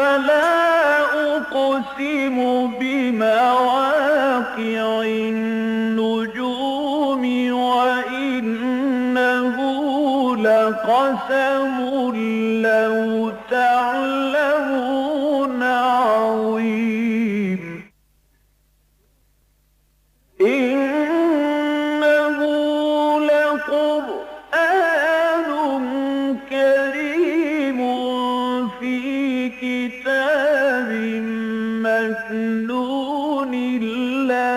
فلا أقسم بمواقع النجوم وإنه لقسم لو تعلمون عظيم إنه لقرآن كريم في كتاب مكنون لا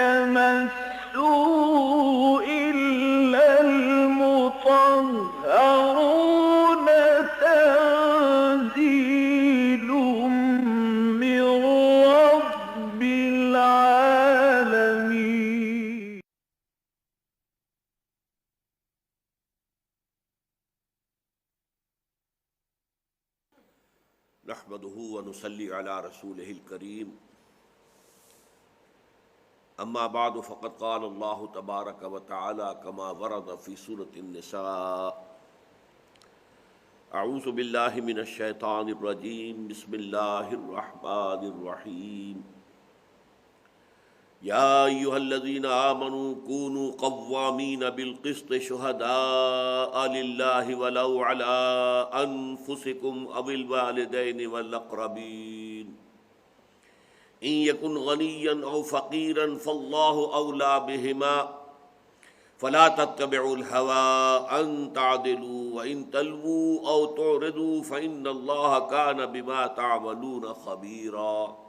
يمسه إلا المطهرون تنزيل من رب العالمين. نحمده ونصلي على رسوله الكريم اما بعد فقد قال الله تبارك وتعالى كما ورد في سورة النساء اعوذ بالله من الشيطان الرجيم بسم الله الرحمن الرحيم يا أيها الذين آمنوا كونوا قوامين بالقسط شهداء لله ولو على أنفسكم أو الوالدين والأقربين إن يكن غنيا أو فقيرا فالله أولى بهما فلا تتبعوا الهوى أن تعدلوا وإن تلووا أو تعرضوا فإن الله كان بما تعملون خبيرا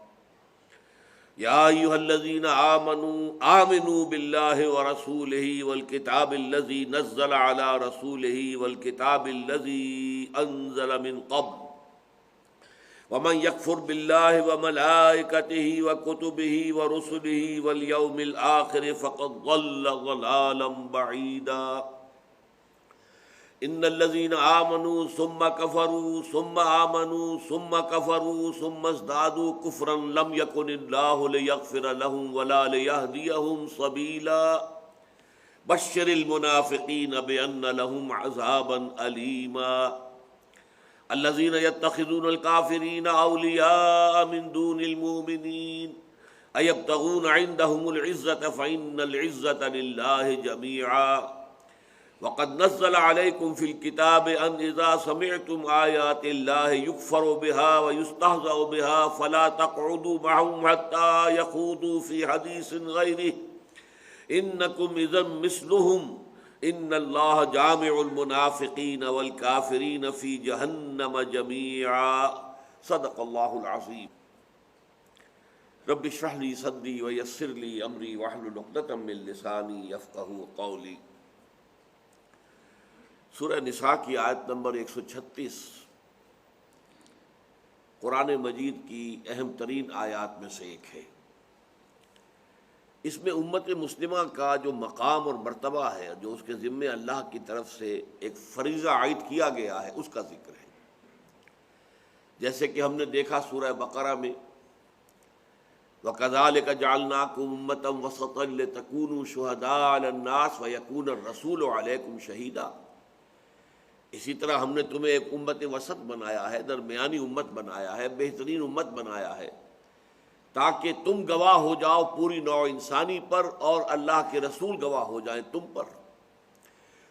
يا أيها الذين آمنوا بالله ورسوله والكتاب الذي نزل على رسوله والكتاب الذي أنزل من قبل ومن يكفر بالله وملائكته وكتبه ورسله واليوم الآخر فقد ضل ضلالا بعيدا ان الذين آمنوا ثم كفروا ثم آمنوا ثم كفروا ثم ازدادوا كفرا لم يكن الله ليغفر لهم ولا ليهديهم سبيلا بشر المنافقين بأن لهم عذابا أليما الذين يتخذون الكافرين أولياء من دون المؤمنين أيبتغون عندهم العزة فإن العزة لله جميعا وقد نزل عليكم في الكتاب أن إذا سمعتم آيات الله يكفر بها ويستهزأ بها فلا تقعدوا معهم حتى يخوضوا في حديث غيره إنكم إذا مثلهم إن الله جامع المنافقين والكافرين في جهنم جميعا صدق الله العظيم رب اشرح لي صدري ويسر لي أمري واحلل عقدة من لساني يفقهوا قولي سورہ نساء کی آیت نمبر 136 قرآن مجید کی اہم ترین آیات میں سے ایک ہے۔ اس میں امت مسلمہ کا جو مقام اور مرتبہ ہے، جو اس کے ذمے اللہ کی طرف سے ایک فریضہ عائد کیا گیا ہے، اس کا ذکر ہے۔ جیسے کہ ہم نے دیکھا سورہ بقرہ میں وَكَذَلِكَ جَعَلْنَاكُمْ أُمَّةً وَسَطًا لِتَكُونُوا شُهَدَاءَ عَلَى النَّاسِ وَيَكُونَ الرَّسُولُ عَلَيْكُمْ شَهِيدًا، اسی طرح ہم نے تمہیں ایک امت وسط بنایا ہے، درمیانی امت بنایا ہے، بہترین امت بنایا ہے، تاکہ تم گواہ ہو جاؤ پوری نوع انسانی پر اور اللہ کے رسول گواہ ہو جائیں تم پر۔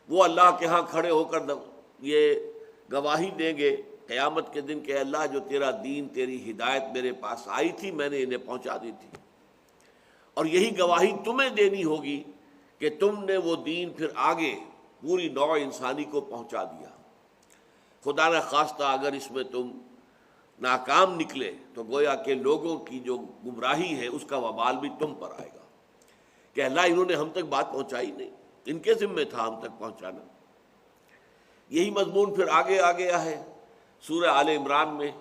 وہ اللہ کے ہاں کھڑے ہو کر یہ گواہی دیں گے قیامت کے دن کہ اللہ جو تیرا دین، تیری ہدایت میرے پاس آئی تھی، میں نے انہیں پہنچا دی تھی، اور یہی گواہی تمہیں دینی ہوگی کہ تم نے وہ دین پھر آگے پوری نوع انسانی کو پہنچا دیا۔ خدا نہ خواستہ اگر اس میں تم ناکام نکلے تو گویا کہ لوگوں کی جو گمراہی ہے اس کا وبال بھی تم پر آئے گا کہ اللہ انہوں نے ہم تک بات پہنچائی نہیں، ان کے ذمہ تھا ہم تک پہنچانا۔ یہی مضمون پھر آگے آ گیا ہے سورہ آل عمران میں،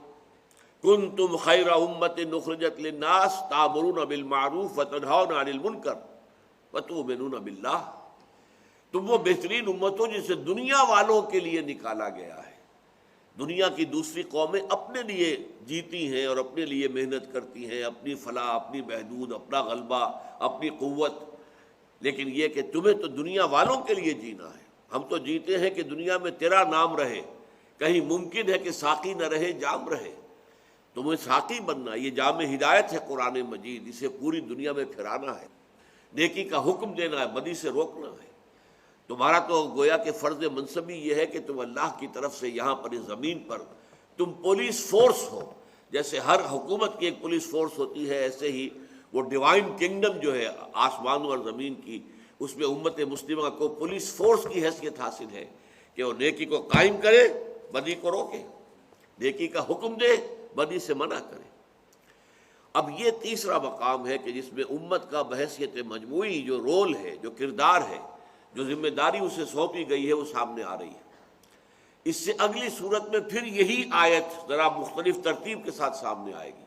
کنتم خیر امۃ اخرجت للناس تأمرون بالمعروف وتنہون عن المنکر وتؤمنون باللہ، تم وہ بہترین امت ہو جسے دنیا والوں کے لیے نکالا گیا ہے۔ دنیا کی دوسری قومیں اپنے لیے جیتی ہیں اور اپنے لیے محنت کرتی ہیں، اپنی فلاح، اپنی بہبود، اپنا غلبہ، اپنی قوت، لیکن یہ کہ تمہیں تو دنیا والوں کے لیے جینا ہے۔ ہم تو جیتے ہیں کہ دنیا میں تیرا نام رہے، کہیں ممکن ہے کہ ساقی نہ رہے، جام رہے، تمہیں ساقی بننا، یہ جام ہدایت ہے قرآن مجید، اسے پوری دنیا میں پھرانا ہے، نیکی کا حکم دینا ہے، بدی سے روکنا ہے۔ تمہارا تو گویا کہ فرض منصبی یہ ہے کہ تم اللہ کی طرف سے یہاں پر اس زمین پر تم پولیس فورس ہو، جیسے ہر حکومت کی ایک پولیس فورس ہوتی ہے، ایسے ہی وہ ڈیوائن کنگڈم جو ہے آسمانوں اور زمین کی، اس میں امت مسلمہ کو پولیس فورس کی حیثیت حاصل ہے کہ وہ نیکی کو قائم کرے، بدی کو روکے، نیکی کا حکم دے، بدی سے منع کرے۔ اب یہ تیسرا مقام ہے کہ جس میں امت کا بحیثیت مجموعی جو رول ہے، جو کردار ہے، جو ذمہ داری اسے سونپی گئی ہے، وہ سامنے آ رہی ہے۔ اس سے اگلی صورت میں پھر یہی آیت ذرا مختلف ترتیب کے ساتھ سامنے آئے گی۔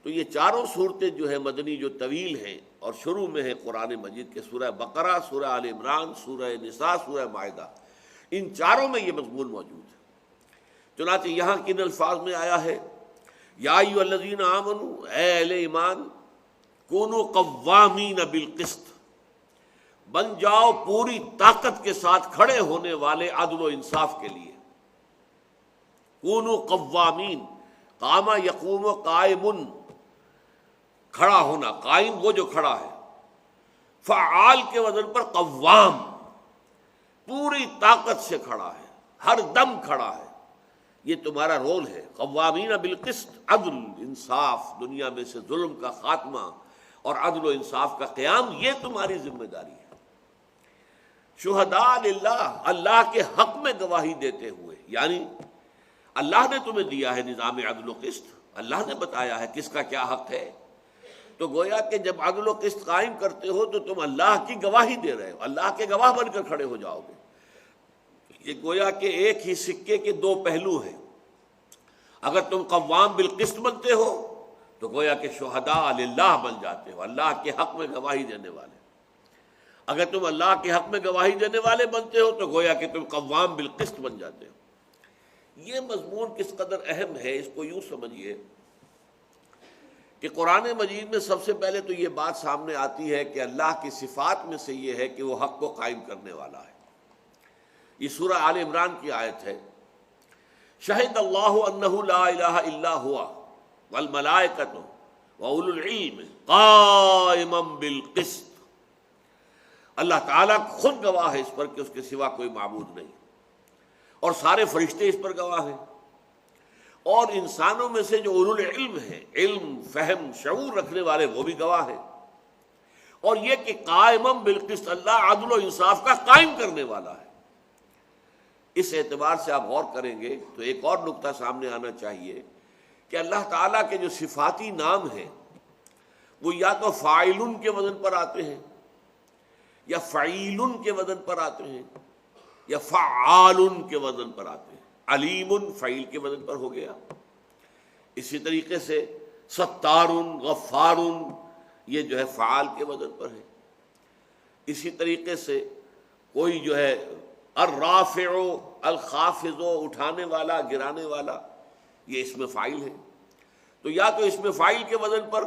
تو یہ چاروں صورتیں جو ہے مدنی جو طویل ہیں اور شروع میں ہے قرآن مجید کے سورہ بقرہ، سورہ آل عمران، سورہ نساء، سورہ مائدہ، ان چاروں میں یہ مضمون موجود ہے۔ چنانچہ یہاں کن الفاظ میں آیا ہے؟ یا ایھا الذین آمنوا، اے اہل ایمان، کونوا قوامین بالقسط، بن جاؤ پوری طاقت کے ساتھ کھڑے ہونے والے عدل و انصاف کے لیے۔ کونوا قوامین، قام یقوم قائم، کھڑا ہونا، قائم وہ جو کھڑا ہے، فعال کے وزن پر قوام، پوری طاقت سے کھڑا ہے، ہر دم کھڑا ہے، یہ تمہارا رول ہے۔ قوامین بالقسط، عدل انصاف، دنیا میں سے ظلم کا خاتمہ اور عدل و انصاف کا قیام، یہ تمہاری ذمہ داری ہے۔ شہداء للہ، اللہ کے حق میں گواہی دیتے ہوئے، یعنی اللہ نے تمہیں دیا ہے نظام عدل و قسط، اللہ نے بتایا ہے کس کا کیا حق ہے، تو گویا کہ جب عدل و قسط قائم کرتے ہو تو تم اللہ کی گواہی دے رہے ہو، اللہ کے گواہ بن کر کھڑے ہو جاؤ گے۔ یہ گویا کہ ایک ہی سکے کے دو پہلو ہیں۔ اگر تم قوام بالقسط بنتے ہو تو گویا کہ شہداء للہ بن جاتے ہو، اللہ کے حق میں گواہی دینے والے۔ اگر تم اللہ کے حق میں گواہی دینے والے بنتے ہو تو گویا کہ تم قوام بالقسط بن جاتے ہو۔ یہ مضمون کس قدر اہم ہے، اس کو یوں سمجھیے کہ قرآن مجید میں سب سے پہلے تو یہ بات سامنے آتی ہے کہ اللہ کی صفات میں سے یہ ہے کہ وہ حق کو قائم کرنے والا ہے۔ یہ سورہ آل عمران کی آیت ہے، شہد اللہ انہ لا الہ الا ہوا والملائکۃ واولو العلم قائما بالقسط۔ اللہ تعالیٰ خود گواہ ہے اس پر کہ اس کے سوا کوئی معبود نہیں، اور سارے فرشتے اس پر گواہ ہیں، اور انسانوں میں سے جو اولو العلم ہیں، علم، فہم، شعور رکھنے والے، وہ بھی گواہ ہیں، اور یہ کہ قائما بالقسط، اللہ عدل و انصاف کا قائم کرنے والا ہے۔ اس اعتبار سے آپ غور کریں گے تو ایک اور نقطہ سامنے آنا چاہیے کہ اللہ تعالیٰ کے جو صفاتی نام ہیں وہ یا تو فاعل کے وزن پر آتے ہیں، یا فعیل کے وزن پر آتے ہیں، یا فعال کے وزن پر آتے ہیں۔ علیم فعیل کے وزن پر ہو گیا، اسی طریقے سے ستار، غفار، یہ جو ہے فعال کے وزن پر ہے۔ اسی طریقے سے کوئی جو ہے الرافع، الخافض، اٹھانے والا، گرانے والا، یہ اسم فاعل ہے۔ تو یا تو اسم فاعل کے وزن پر،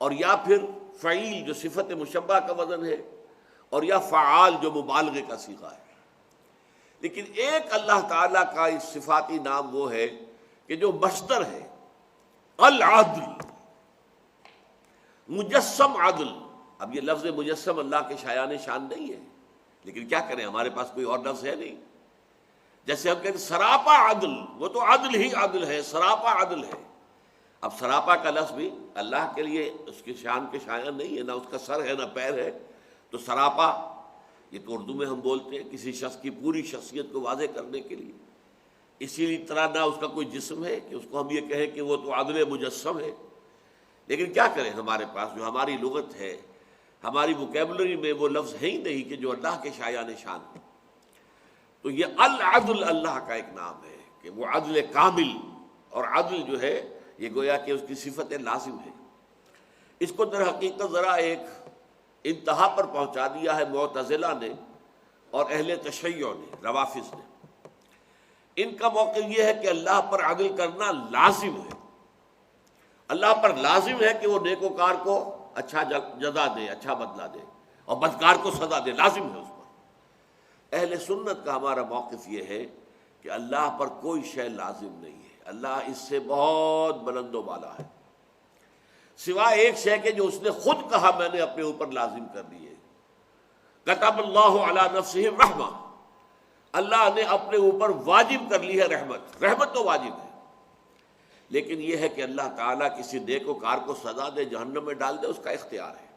اور یا پھر فعیل جو صفت مشبہ کا وزن ہے، اور یا فعال جو مبالغے کا صیغہ ہے۔ لیکن ایک اللہ تعالیٰ کا اس صفاتی نام وہ ہے کہ جو مصدر ہے، العدل، مجسم عدل۔ اب یہ لفظ مجسم اللہ کے شایان شان نہیں ہے، لیکن کیا کریں، ہمارے پاس کوئی اور لفظ ہے نہیں۔ جیسے ہم کہتے ہیں سراپا عدل، وہ تو عدل ہی عدل ہے، سراپا عدل ہے۔ اب سراپا کا لفظ بھی اللہ کے لیے اس کی شان کے شایان نہیں ہے، نہ اس کا سر ہے نہ پیر ہے، تو سراپا یہ تو اردو میں ہم بولتے ہیں کسی شخص کی پوری شخصیت کو واضح کرنے کے لیے۔ اسی طرح نہ اس کا کوئی جسم ہے کہ اس کو ہم یہ کہیں کہ وہ تو عدل مجسم ہے۔ لیکن کیا کریں، ہمارے پاس جو ہماری لغت ہے، ہماری وکیبلری میں وہ لفظ ہے ہی نہیں کہ جو اللہ کے شایان شان ہے۔ تو یہ العدل اللہ کا ایک نام ہے کہ وہ عدل کامل، اور عدل جو ہے یہ گویا کہ اس کی صفت لازم ہے۔ اس کو در حقیقت ذرا ایک انتہا پر پہنچا دیا ہے معتزلہ نے اور اہل تشیع نے، روافض نے۔ ان کا موقف یہ ہے کہ اللہ پر عدل کرنا لازم ہے، اللہ پر لازم ہے کہ وہ نیکوکار کو اچھا جزا دے، اچھا بدلہ دے، اور بدکار کو سزا دے، لازم ہے اس پر۔ اہل سنت کا ہمارا موقف یہ ہے کہ اللہ پر کوئی شے لازم نہیں ہے، اللہ اس سے بہت بلند و بالا ہے، سوائے ایک شے کے جو اس نے خود کہا میں نے اپنے اوپر لازم کر لی ہے۔ کتب اللہ علی نفسہ الرحمہ، اللہ نے اپنے اوپر واجب کر لی ہے رحمت، رحمت تو واجب ہے، لیکن یہ ہے کہ اللہ تعالیٰ کسی نیک وکار کو سزا دے، جہنم میں ڈال دے، اس کا اختیار ہے،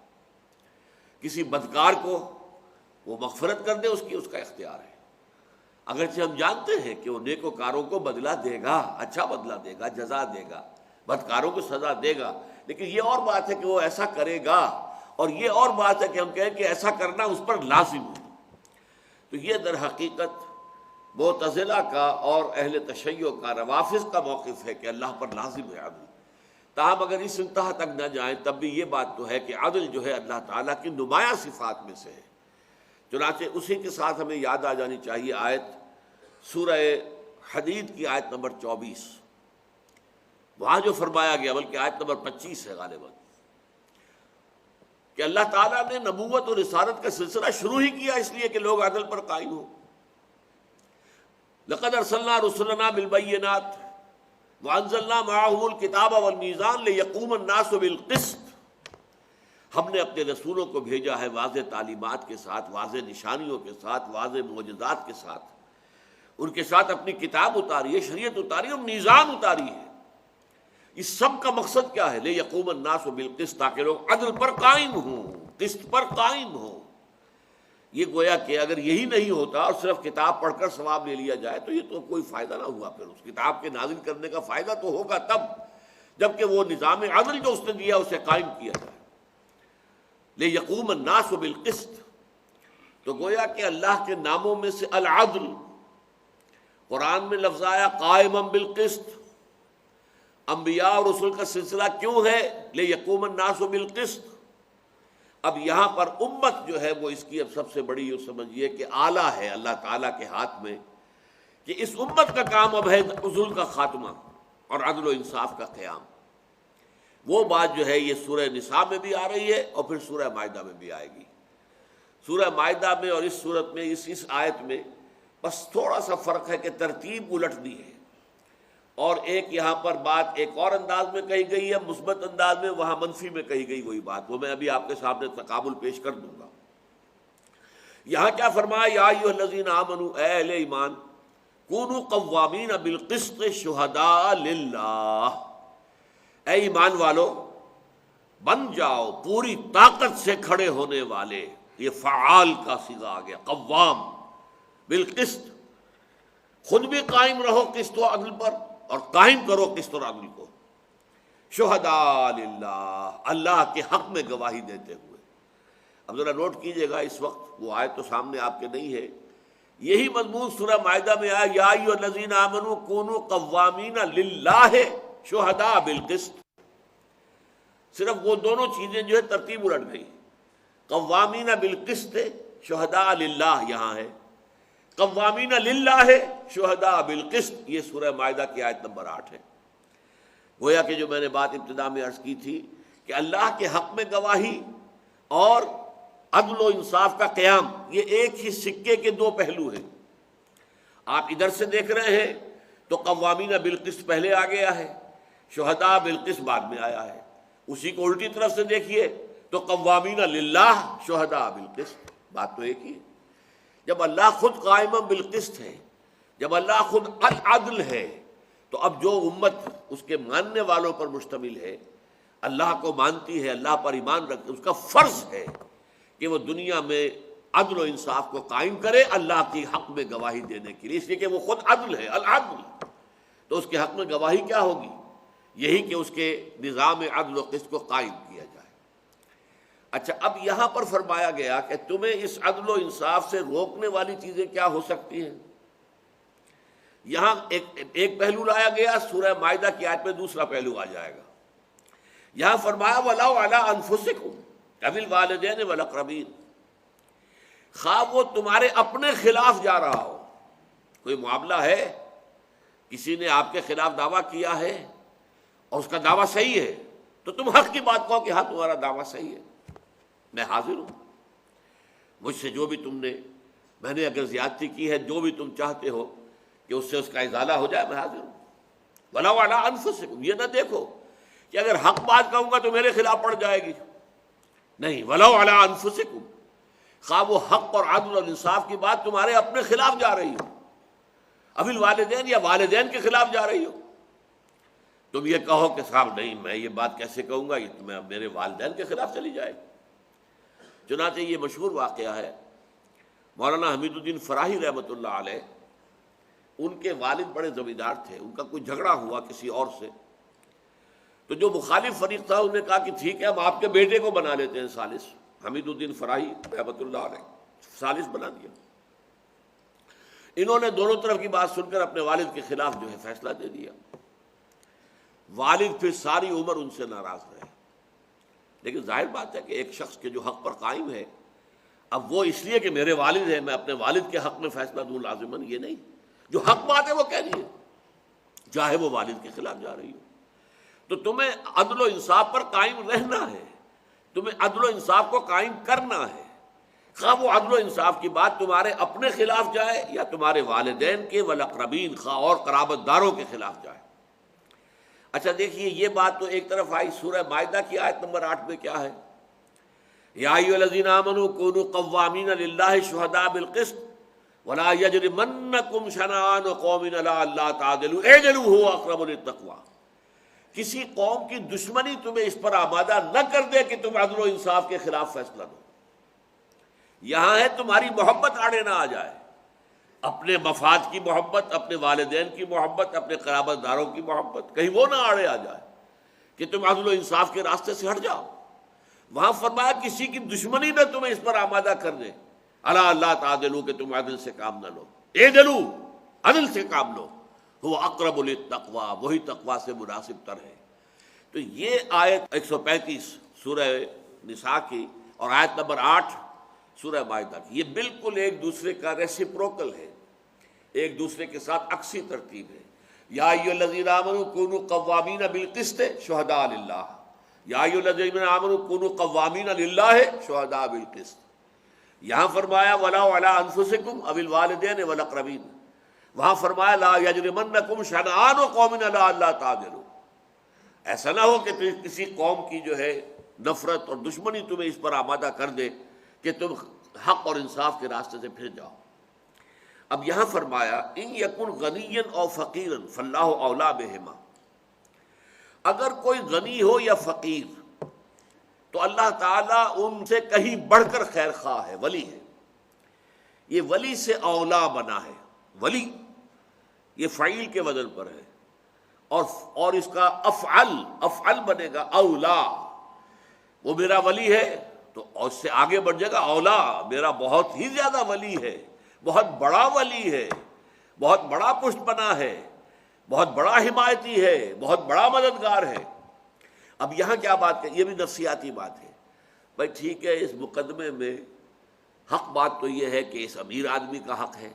کسی بدکار کو وہ مغفرت کر دے، اس کا اختیار ہے۔ اگرچہ ہم جانتے ہیں کہ وہ نیک وکاروں کو بدلہ دے گا، اچھا بدلہ دے گا، جزا دے گا، بدکاروں کو سزا دے گا، لیکن یہ اور بات ہے کہ وہ ایسا کرے گا، اور یہ اور بات ہے کہ ہم کہیں کہ ایسا کرنا اس پر لازم ہے۔ تو یہ در حقیقت معتزلہ کا اور اہل تشیع کا، روافض کا موقف ہے کہ اللہ پر لازم ہے عدل۔ تاہم اگر اس انتہا تک نہ جائیں تب بھی یہ بات تو ہے کہ عدل جو ہے اللہ تعالیٰ کی نمایاں صفات میں سے ہے۔ چنانچہ اسی کے ساتھ ہمیں یاد آ جانی چاہیے آیت سورہ حدید کی آیت نمبر 24، وہاں جو فرمایا گیا، بلکہ آیت نمبر 25 ہے غالباً، کہ اللہ تعالیٰ نے نبوت اور رسالت کا سلسلہ شروع ہی کیا اس لیے کہ لوگ عدل پر قائم ہوں۔ لقد ارسلنا رسلنا بالبینات وانزلنا معهم الکتاب والمیزان لیقوم الناس بالقسط، ہم نے اپنے رسولوں کو بھیجا ہے واضح تعلیمات کے ساتھ، واضح نشانیوں کے ساتھ، واضح معجزات کے ساتھ، ان کے ساتھ اپنی کتاب اتاری ہے، شریعت اتاری ہے، اور میزان اتاری ہے۔ اس سب کا مقصد کیا ہے؟ لیقوم الناس بالقسط، تاکہ لوگ عدل پر قائم ہوں، قسط پر قائم ہوں۔ یہ گویا کہ اگر یہی نہیں ہوتا اور صرف کتاب پڑھ کر ثواب لے لیا جائے تو یہ تو کوئی فائدہ نہ ہوا، پھر اس کتاب کے نازل کرنے کا فائدہ تو ہوگا تب جب کہ وہ نظام عدل جو اس نے دیا اسے قائم کیا جائے۔ لیقوم الناس بالقسط، تو گویا کہ اللہ کے ناموں میں سے العدل، قرآن میں لفظ آیا قائما بالقسط، انبیاء اور رسول کا سلسلہ کیوں ہے؟ لیقوم الناس بالقسط۔ اب یہاں پر امت جو ہے وہ اس کی اب سب سے بڑی یہ سمجھیے کہ آلہ ہے اللہ تعالیٰ کے ہاتھ میں، کہ اس امت کا کام اب ہے ظلم کا خاتمہ اور عدل و انصاف کا قیام۔ وہ بات جو ہے یہ سورہ نساء میں بھی آ رہی ہے اور پھر سورہ مائدہ میں بھی آئے گی۔ سورہ مائدہ میں اور اس صورت میں اس آیت میں بس تھوڑا سا فرق ہے کہ ترتیب الٹ دی ہے، اور ایک یہاں پر بات ایک اور انداز میں کہی گئی ہے مثبت انداز میں، وہاں منفی میں کہی گئی وہی بات، وہ میں ابھی آپ کے سامنے تقابل پیش کر دوں گا۔ یہاں کیا فرمایا؟ یا ایھا الذین آمنوا، اے اہل ایمان، کونوا قوامین بالقسط شہداء للہ، اے ایمان والو بن جاؤ پوری طاقت سے کھڑے ہونے والے، یہ فعال کا صیغہ آ گیا، قوام بالقسط، خود بھی قائم رہو قسط و عدل پر اور قائم کرو قسط اور عدل کو، شہداء للہ، اللہ کے حق میں گواہی دیتے ہوئے۔ اب ذرا نوٹ کیجئے گا، اس وقت وہ آیت تو سامنے آپ کے نہیں ہے، یہی مضمون سورہ مائدہ میں آیا، یا ایھا الذین آمنوا کونوا قوامین للہ شہداء بالقسط، صرف وہ دونوں چیزیں جو ہے ترتیب الٹ گئی، قوامین بالقسط شہداء للہ یہاں ہے، قوامین للہ شہداء بالقسط یہ سورہ مائدہ کی آیت نمبر 8 ہے۔ گویا کہ جو میں نے بات ابتدا میں عرض کی تھی کہ اللہ کے حق میں گواہی اور عدل و انصاف کا قیام، یہ ایک ہی سکے کے دو پہلو ہیں۔ آپ ادھر سے دیکھ رہے ہیں تو قوامین بالقسط پہلے آ گیا ہے، شہداء بالقسط بعد میں آیا ہے، اسی کو الٹی طرف سے دیکھیے تو قوامین للہ شہداء بالقسط، بات تو ایک ہی ہے۔ جب اللہ خود قائم بالقسط ہے، جب اللہ خود العدل ہے، تو اب جو امت اس کے ماننے والوں پر مشتمل ہے، اللہ کو مانتی ہے، اللہ پر ایمان رکھتی، اس کا فرض ہے کہ وہ دنیا میں عدل و انصاف کو قائم کرے اللہ کی حق میں گواہی دینے کے لیے، اس لیے کہ وہ خود عدل ہے، العدل، تو اس کے حق میں گواہی کیا ہوگی؟ یہی کہ اس کے نظام عدل و قسط کو قائم کیا جائے۔ اچھا، اب یہاں پر فرمایا گیا کہ تمہیں اس عدل و انصاف سے روکنے والی چیزیں کیا ہو سکتی ہیں؟ یہاں ایک پہلو لایا گیا، سورہ مائدہ کی آیت میں دوسرا پہلو آ جائے گا۔ یہاں فرمایا وَلَوْ عَلَىٰ أَنفُسِكُمْ أَوِ الْوَالِدَيْنِ وَالْأَقْرَبِينَ، خواہ وہ تمہارے اپنے خلاف جا رہا ہو، کوئی معاملہ ہے، کسی نے آپ کے خلاف دعویٰ کیا ہے اور اس کا دعویٰ صحیح ہے، تو تم حق کی بات کہو کہ ہاں تمہارا دعویٰ صحیح ہے، میں حاضر ہوں، مجھ سے جو بھی تم نے، میں نے اگر زیادتی کی ہے، جو بھی تم چاہتے ہو کہ اس سے اس کا ازالہ ہو جائے، میں حاضر ہوں۔ وَلَوْ عَلَىٰ أَنفُسِكُمْ، یہ نہ دیکھو کہ اگر حق بات کہوں گا تو میرے خلاف پڑ جائے گی، نہیں، وَلَوْ عَلَىٰ أَنفُسِكُمْ، خواہ وہ حق اور عدل اور انصاف کی بات تمہارے اپنے خلاف جا رہی ہو، اب الوالدین یا والدین کے خلاف جا رہی ہو، تم یہ کہو کہ صاحب نہیں میں یہ بات کیسے کہوں گا، یہ تمہیں میرے والدین کے خلاف چلی جائے گی۔ چنانچہ یہ مشہور واقعہ ہے، مولانا حمید الدین فراہی رحمۃ اللہ علیہ، ان کے والد بڑے زمیندار تھے، ان کا کوئی جھگڑا ہوا کسی اور سے، تو جو مخالف فریق تھا انہوں نے کہا کہ ٹھیک ہے ہم آپ کے بیٹے کو بنا لیتے ہیں ثالث، حمید الدین فراہی رحمۃ اللہ علیہ ثالث بنا دیا۔ انہوں نے دونوں طرف کی بات سن کر اپنے والد کے خلاف جو ہے فیصلہ دے دیا۔ والد پھر ساری عمر ان سے ناراض رہے، لیکن ظاہر بات ہے کہ ایک شخص کے جو حق پر قائم ہے، اب وہ اس لیے کہ میرے والد ہیں میں اپنے والد کے حق میں فیصلہ دوں لازماً، یہ نہیں، جو حق بات ہے وہ کہہ دیے، چاہے وہ والد کے خلاف جا رہی ہو۔ تو تمہیں عدل و انصاف پر قائم رہنا ہے، تمہیں عدل و انصاف کو قائم کرنا ہے، خواہ وہ عدل و انصاف کی بات تمہارے اپنے خلاف جائے یا تمہارے والدین کے والاقربین خواہ اور قرابت داروں کے خلاف جائے۔ اچھا دیکھیے یہ بات تو ایک طرف آئی، سورہ مائدہ کی آیت نمبر 8 میں کیا ہے؟ یا ایھا الذین آمنوا کونوا قوامین للہ شہداء بالقسط ولا یجرمنکم شنآن قوم علی الا تعدلوا اعدلوا ھو اقرب للتقوی۔ کسی قوم کی دشمنی تمہیں اس پر آمادہ نہ کر دے کہ تم عدل و انصاف کے خلاف فیصلہ دو۔ یہاں ہے تمہاری محبت آڑے نہ آ جائے، اپنے مفاد کی محبت، اپنے والدین کی محبت، اپنے قرابت داروں کی محبت، کہیں وہ نہ آڑے آ جائے کہ تم عدل و انصاف کے راستے سے ہٹ جاؤ۔ وہاں فرمایا کسی کی دشمنی نہ تمہیں اس پر آمادہ کر دے، الا اللہ تعدلوا کہ تم عدل سے کام نہ لو، اعدلوا عدل سے کام لو، وہ اقرب للتقوی وہی تقوی سے مناسب تر ہے۔ تو یہ آیت 135 سورہ نساء کی اور آیت نمبر 8 سورہ مائدہ کی، یہ بالکل ایک دوسرے کا ریسیپروکل ہے، ایک دوسرے کے ساتھ عکسی ترتیب ہے۔ یا ایھا الذین آمنوا کونوا قوامین بالقسط شہداء للہ، یا ایھا الذین آمنوا کونوا قوامین للہ شہداء بالقسط۔ یہاں فرمایا وَلَوْ عَلَىٰ أَنفُسِكُمْ أَوِ الْوَالِدَيْنِ وَالْأَقْرَبِينَ، وہاں فرمایا لَا يَجْرِمَنَّكُمْ شَنآنُ قَوْمٍ عَلَىٰ أَلَّا تَعْدِلُوا، ایسا نہ ہو کہ کسی قوم کی جو ہے نفرت اور دشمنی تمہیں اس پر آمادہ کر دے کہ تم حق اور انصاف کے راستے سے پھر جاؤ۔ اب یہاں فرمایا ان یکن غنیا او فقیرا فاللہ اولیٰ بہما، اگر کوئی غنی ہو یا فقیر تو اللہ تعالیٰ ان سے کہیں بڑھ کر خیر خواہ ہے، ولی ہے، یہ ولی سے اولا بنا ہے، ولی یہ فعیل کے وزن پر ہے، اور اس کا افعل بنے گا اولا، وہ میرا ولی ہے تو اس سے آگے بڑھ جائے گا اولا، میرا بہت ہی زیادہ ولی ہے، بہت بڑا ولی ہے، بہت بڑا پشت پناہ ہے، بہت بڑا حمایتی ہے، بہت بڑا مددگار ہے۔ اب یہاں کیا بات ہے، یہ بھی نفسیاتی بات ہے، بھائی ٹھیک ہے اس مقدمے میں حق بات تو یہ ہے کہ اس امیر آدمی کا حق ہے،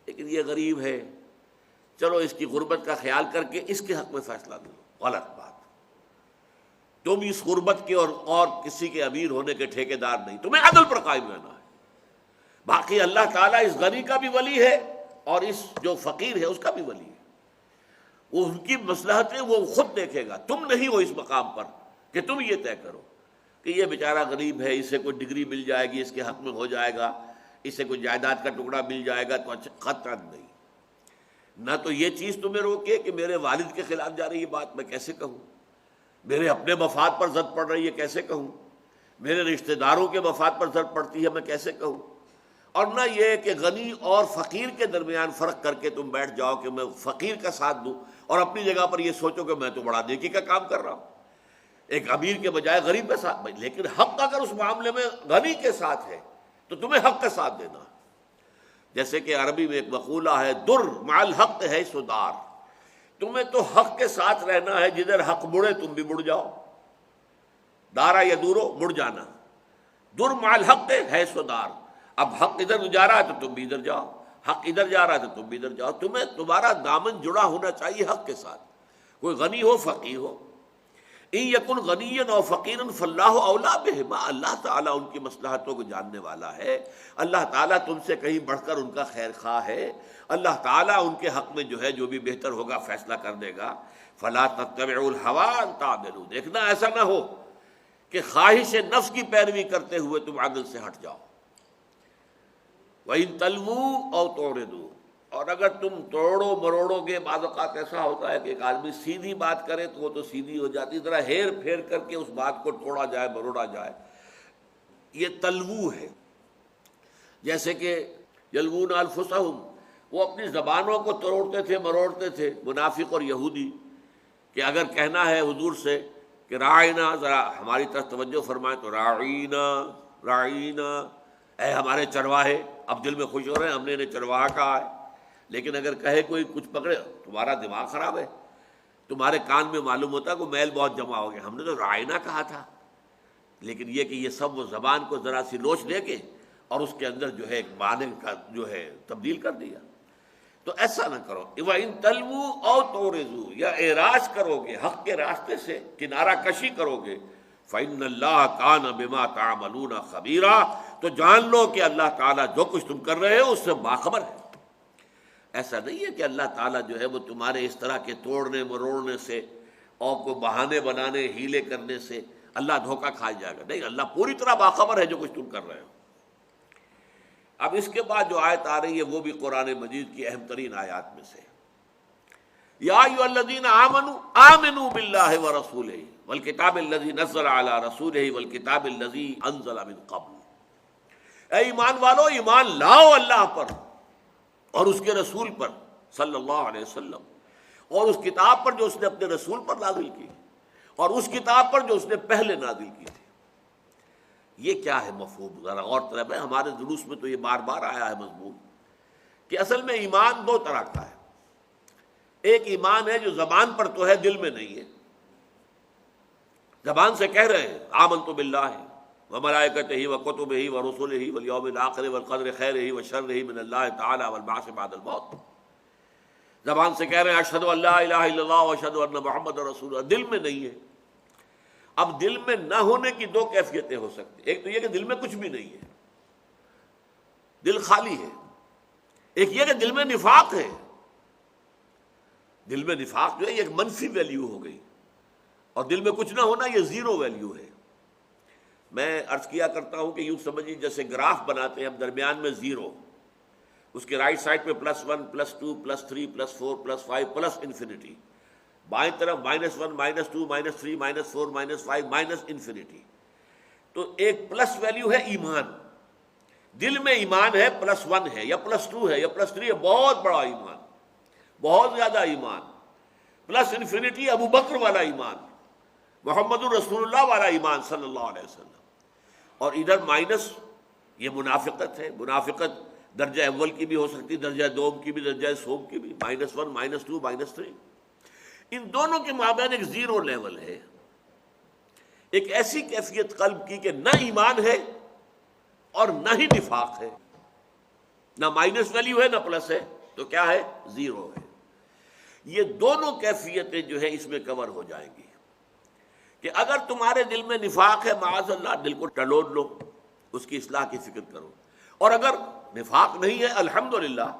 لیکن یہ غریب ہے، چلو اس کی غربت کا خیال کر کے اس کے حق میں فیصلہ دو، غلط بات۔ تم اس غربت کے اور کسی کے امیر ہونے کے ٹھیکیدار نہیں، تمہیں عدل پر قائم رہنا ہے۔ باقی اللہ تعالیٰ اس غنی کا بھی ولی ہے اور اس جو فقیر ہے اس کا بھی ولی ہے، وہ ان کی مصلحتیں وہ خود دیکھے گا، تم نہیں ہو اس مقام پر کہ تم یہ طے کرو کہ یہ بیچارہ غریب ہے، اسے کوئی ڈگری مل جائے گی، اس کے حق میں ہو جائے گا، اسے کوئی جائیداد کا ٹکڑا مل جائے گا تو اچھا، قطعاً نہیں۔ نہ تو یہ چیز تمہیں روکے کہ میرے والد کے خلاف جا رہی ہے بات، میں کیسے کہوں، میرے اپنے مفاد پر زد پڑ رہی ہے کیسے کہوں، میرے رشتہ داروں کے مفاد پر زد پڑتی ہے میں کیسے کہوں، اور نہ یہ کہ غنی اور فقیر کے درمیان فرق کر کے تم بیٹھ جاؤ کہ میں فقیر کا ساتھ دوں اور اپنی جگہ پر یہ سوچو کہ میں تو بڑا نیکی کا کام کر رہا ہوں، ایک امیر کے بجائے غریب کے ساتھ۔ لیکن حق اگر اس معاملے میں غنی کے ساتھ ہے تو تمہیں حق کا ساتھ دینا، جیسے کہ عربی میں ایک مقولہ ہے در مع الحق ہے سدار، تمہیں تو حق کے ساتھ رہنا ہے، جدھر حق مڑے تم بھی مڑ جاؤ، دارا یا دورو مڑ جانا، در مع الحق ہے سدار، اب حق ادھر جا رہا ہے تو تم بھی ادھر جاؤ، حق ادھر جا رہا ہے تو تم بھی ادھر جاؤ، تمہیں تمہارا دامن جڑا ہونا چاہیے حق کے ساتھ، کوئی غنی ہو فقیر ہو۔ ان یکن غنیا او فقیرا فاللہ اولیٰ بہما، اللہ تعالیٰ ان کی مصلحتوں کو جاننے والا ہے، اللہ تعالیٰ تم سے کہیں بڑھ کر ان کا خیر خواہ ہے، اللہ تعالیٰ ان کے حق میں جو ہے جو بھی بہتر ہوگا فیصلہ کر دے گا۔ فلا تتبعوا الہویٰ ان تعدلوا، دیکھنا ایسا نہ ہو کہ خواہش نفس کی پیروی کرتے ہوئے تم عدل سے ہٹ جاؤ۔ وَإِن تَلْوُوا أَوْ تُعْرِضُوا، اور اگر تم توڑو مروڑو گے، بعض اوقات ایسا ہوتا ہے کہ ایک آدمی سیدھی بات کرے تو وہ تو سیدھی ہو جاتی، ذرا ہیر پھیر کر کے اس بات کو توڑا جائے مروڑا جائے، یہ تلوو ہے۔ جیسے کہ یلوون انفسہم، وہ اپنی زبانوں کو توڑتے تھے مروڑتے تھے منافق اور یہودی، کہ اگر کہنا ہے حضور سے کہ راعینا، ذرا ہماری طرف توجہ فرمائیں، تو راعینا راعینا، اے ہمارے چرواہے، اب دل میں خوش ہو رہے ہیں ہم نے انہیں چرواہا کہا ہے۔ لیکن اگر کہے کوئی کچھ پکڑے، تمہارا دماغ خراب ہے، تمہارے کان میں معلوم ہوتا ہے کہ میل بہت جمع ہو گیا، ہم نے تو راعینا کہا تھا۔ لیکن یہ کہ یہ سب وہ زبان کو ذرا سی لوچ دے کے اور اس کے اندر جو ہے ایک معنی کا جو ہے تبدیل کر دیا۔ تو ایسا نہ کرو، وَإِن تَلْوُوا أَوْ تُعْرِضُوا، یا اعراض کرو گے حق کے راستے سے، کنارہ کشی کرو گے، فَإِنَّ اللَّهَ كَانَ بِمَا تَعْمَلُونَ خَبِيرًا، تو جان لو کہ اللہ تعالیٰ جو کچھ تم کر رہے ہو اس سے باخبر ہے۔ ایسا نہیں ہے کہ اللہ تعالیٰ جو ہے وہ تمہارے اس طرح کے توڑنے مروڑنے سے اور کوئی بہانے بنانے ہیلے کرنے سے اللہ دھوکہ کھا جائے گا، نہیں، اللہ پوری طرح باخبر ہے جو کچھ تم کر رہے ہو۔ اب اس کے بعد جو آیت آ رہی ہے وہ بھی قرآن مجید کی اہم ترین آیات میں سے، یا ایھا الذین آمنوا آمنوا باللہ ورسولہ والکتاب الذی نزل علی رسولہ والکتاب الذی انزل من قبل، اے ایمان والو ایمان لاؤ اللہ پر اور اس کے رسول پر صلی اللہ علیہ وسلم، اور اس کتاب پر جو اس نے اپنے رسول پر نازل کی، اور اس کتاب پر جو اس نے پہلے نازل کی تھی۔ یہ کیا ہے مفہوم؟ ذرا غور طلب ہے، ہمارے دروس میں تو یہ بار بار آیا ہے مضمون کہ اصل میں ایمان دو طرح کا ہے۔ ایک ایمان ہے جو زبان پر تو ہے دل میں نہیں ہے، زبان سے کہہ رہے ہیں آمنت باللہ وملائکتہ وکتبہ ورسلہ والیوم الآخر والقدر خیرہ وشرہ من اللہ تعالی والبعث بعد الموت، زبان سے کہہ رہے ہیں اشہد ان لا الہ الا اللہ واشہد ان محمد رسول اللہ، دل میں نہیں ہے۔ اب دل میں نہ ہونے کی دو کیفیتیں ہو سکتی، ایک تو یہ کہ دل میں کچھ بھی نہیں ہے، دل خالی ہے، ایک یہ کہ دل میں نفاق ہے۔ دل میں نفاق جو ہے یہ ایک منفی ویلیو ہو گئی، اور دل میں کچھ نہ ہونا یہ زیرو ویلیو ہے۔ میں عرض کیا کرتا ہوں کہ یوں سمجھیے جیسے گراف بناتے ہیں ہم، درمیان میں زیرو، اس کے رائٹ سائڈ پہ +1 +2 +3 +4 +5 پلس انفینٹی، بائیں طرف -1 -2 -3 -4 -5 انفینٹی۔ تو ایک پلس ویلیو ہے ایمان، دل میں ایمان ہے +1 ہے یا +2 ہے یا +3 ہے، بہت بڑا ایمان، بہت زیادہ ایمان، پلس انفینٹی ابو بکر والا ایمان، محمد الرسول اللہ والا ایمان صلی اللہ علیہ وسلم، اور ادھر مائنس، یہ منافقت ہے۔ منافقت درجہ اول کی بھی ہو سکتی، درجہ دوم کی بھی، درجہ سوم کی بھی، -1 -2 -3، ان دونوں کے مابین ایک زیرو لیول ہے، ایک ایسی کیفیت قلب کی کہ نہ ایمان ہے اور نہ ہی نفاق ہے، نہ مائنس ویلیو ہے نہ پلس ہے، تو کیا ہے؟ زیرو ہے۔ یہ دونوں کیفیتیں جو ہے اس میں کور ہو جائیں گی کہ اگر تمہارے دل میں نفاق ہے، معاذ اللہ دل کو ٹلوڈ لو، اس کی اصلاح کی فکر کرو، اور اگر نفاق نہیں ہے الحمدللہ،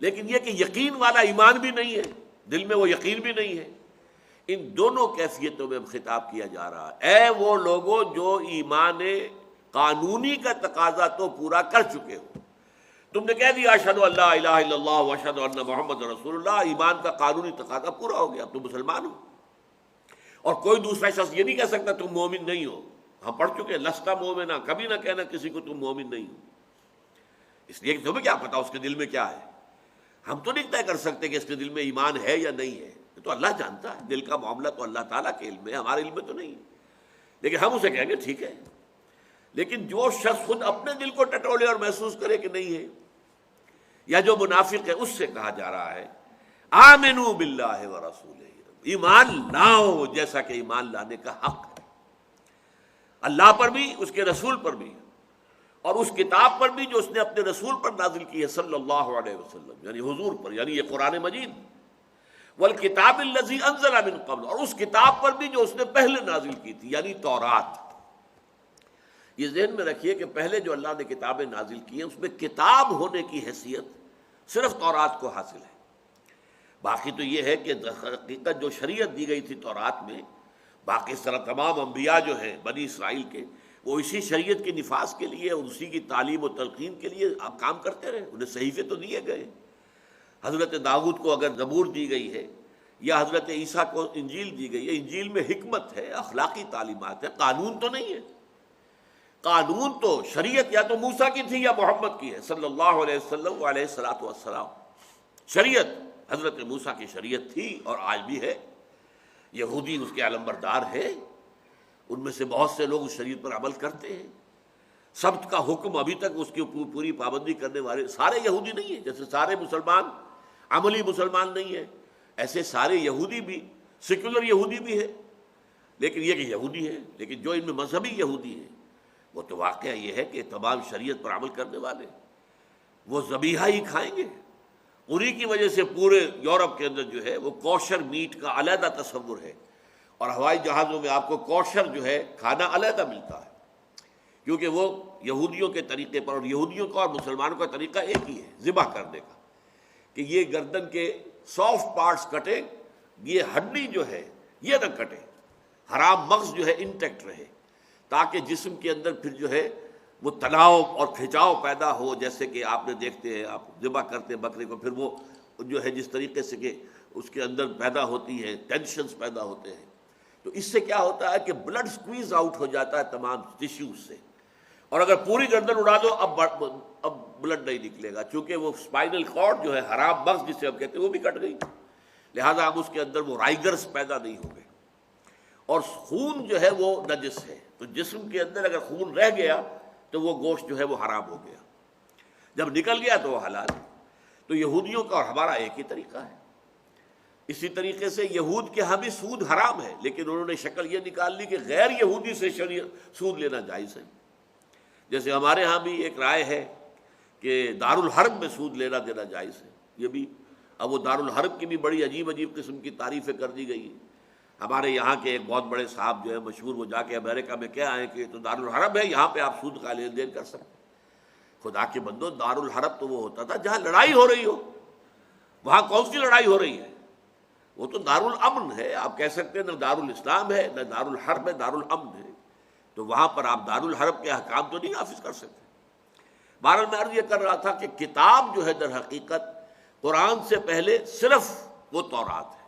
لیکن یہ کہ یقین والا ایمان بھی نہیں ہے، دل میں وہ یقین بھی نہیں ہے، ان دونوں کیفیتوں میں خطاب کیا جا رہا ہے۔ اے وہ لوگوں جو ایمان قانونی کا تقاضا تو پورا کر چکے ہو، تم نے کہہ دیا اشہد ان لا الہ الا اللہ واشہد ان محمد رسول اللہ، ایمان کا قانونی تقاضا پورا ہو گیا، تم مسلمان ہو، اور کوئی دوسرا شخص یہ نہیں کہہ سکتا تم مومن نہیں ہو۔ ہم پڑھ چکے لستا مومنا، کبھی نہ کہنا کسی کو تم مومن نہیں ہو، اس لیے کہ تمہیں کیا پتا اس کے دل میں کیا ہے۔ ہم تو نہیں طے کر سکتے کہ اس کے دل میں ایمان ہے یا نہیں ہے، تو اللہ جانتا ہے، دل کا معاملہ تو اللہ تعالیٰ کے علم ہے، ہمارے علم میں تو نہیں ہے، لیکن ہم اسے کہیں گے ٹھیک ہے۔ لیکن جو شخص خود اپنے دل کو ٹٹولے اور محسوس کرے کہ نہیں ہے، یا جو منافق ہے، اس سے کہا جا رہا ہے آمنوا باللہ ورسولہ، ایمان لاؤ جیسا کہ ایمان لانے کا حق ہے، اللہ پر بھی، اس کے رسول پر بھی، اور اس کتاب پر بھی جو اس نے اپنے رسول پر نازل کی ہے صلی اللہ علیہ وسلم، یعنی حضور پر، یعنی یہ قرآن مجید، والکتاب الذی انزل من قبل، اور اس کتاب پر بھی جو اس نے پہلے نازل کی تھی، یعنی تورات۔ یہ ذہن میں رکھیے کہ پہلے جو اللہ نے کتابیں نازل کی ہیں اس میں کتاب ہونے کی حیثیت صرف تورات کو حاصل ہے۔ باقی تو یہ ہے کہ حقیقت جو شریعت دی گئی تھی تورات میں، باقی اس طرح تمام انبیاء جو ہیں بنی اسرائیل کے، وہ اسی شریعت کے نفاذ کے لیے اور اسی کی تعلیم و تلقین کے لیے آپ کام کرتے رہے۔ انہیں صحیفے تو دیے گئے، حضرت داؤد کو اگر زبور دی گئی ہے یا حضرت عیسیٰ کو انجیل دی گئی ہے، انجیل میں حکمت ہے، اخلاقی تعلیمات ہے، قانون تو نہیں ہے۔ قانون تو شریعت یا تو موسیٰ کی تھی یا محمد کی ہے صلی اللہ علیہ وسلم علیہ الصلوۃ والسلام۔ شریعت حضرت موسیٰ کی شریعت تھی اور آج بھی ہے، یہودی اس کے علمبردار ہے، ان میں سے بہت سے لوگ اس شریعت پر عمل کرتے ہیں۔ سبت کا حکم ابھی تک اس کی پوری پابندی کرنے والے سارے یہودی نہیں ہیں، جیسے سارے مسلمان عملی مسلمان نہیں ہیں، ایسے سارے یہودی بھی سیکولر یہودی بھی ہے، لیکن یہ کہ یہودی ہے، لیکن جو ان میں مذہبی یہودی ہیں وہ تو واقعہ یہ ہے کہ تمام شریعت پر عمل کرنے والے وہ ذبیحہ ہی کھائیں گے۔ انہی کی وجہ سے پورے یورپ کے اندر جو ہے وہ کوشر میٹ کا علیحدہ تصور ہے، اور ہوائی جہازوں میں آپ کو کوشر جو ہے کھانا علیحدہ ملتا ہے، کیونکہ وہ یہودیوں کے طریقے پر، اور یہودیوں کا اور مسلمانوں کا طریقہ ایک ہی ہے ذبح کرنے کا، کہ یہ گردن کے سافٹ پارٹس کٹے، یہ ہڈی جو ہے یہ نہ کٹے، حرام مغز جو ہے انٹیکٹ رہے، تاکہ جسم کے اندر پھر جو ہے وہ تناؤ اور کھچاؤ پیدا ہو، جیسے کہ آپ نے دیکھتے ہیں، آپ ذبح کرتے ہیں بکرے کو، پھر وہ جو ہے جس طریقے سے کہ اس کے اندر پیدا ہوتی ہے، ٹینشنز پیدا ہوتے ہیں، تو اس سے کیا ہوتا ہے کہ بلڈ سکویز آؤٹ ہو جاتا ہے تمام ٹیشوز سے، اور اگر پوری گردن اڑا دو اب بلڈ نہیں نکلے گا، چونکہ وہ اسپائنل کارڈ جو ہے حرام مغز جسے ہم کہتے ہیں وہ بھی کٹ گئی، لہذا اب اس کے اندر وہ رائگرز پیدا نہیں ہوں گے، اور خون جو ہے وہ نجس ہے، تو جسم کے اندر اگر خون رہ گیا تو وہ گوشت جو ہے وہ حرام ہو گیا، جب نکل گیا تو وہ حلال ہے۔ تو یہودیوں کا اور ہمارا ایک ہی طریقہ ہے۔ اسی طریقے سے یہود کے ہاں بھی سود حرام ہے، لیکن انہوں نے شکل یہ نکال لی کہ غیر یہودی سے سود لینا جائز ہے۔ جیسے ہمارے ہاں بھی ایک رائے ہے کہ دارالحرب میں سود لینا دینا جائز ہے، یہ بھی اب وہ دارالحرب کی بھی بڑی عجیب عجیب قسم کی تعریفیں کر دی گئی ہیں۔ ہمارے یہاں کے ایک بہت بڑے صاحب جو ہے مشہور، وہ جا کے امریکہ میں کیا آئے کہ تو دارالحرب ہے، یہاں پہ آپ سود کا لین دین کر سکتے ہیں۔ خدا کے بندو، دارالحرب تو وہ ہوتا تھا جہاں لڑائی ہو رہی ہو، وہاں کون سی لڑائی ہو رہی ہے؟ وہ تو دارالامن ہے، آپ کہہ سکتے ہیں نہ دارالاسلام ہے نہ دارالحرب ہے، دارالامن ہے، تو وہاں پر آپ دارالحرب کے احکام تو نہیں نافذ کر سکتے۔ بہرحال میں عرض یہ کر رہا تھا کہ کتاب جو ہے در حقیقت قرآن سے پہلے صرف وہ تورات ہے۔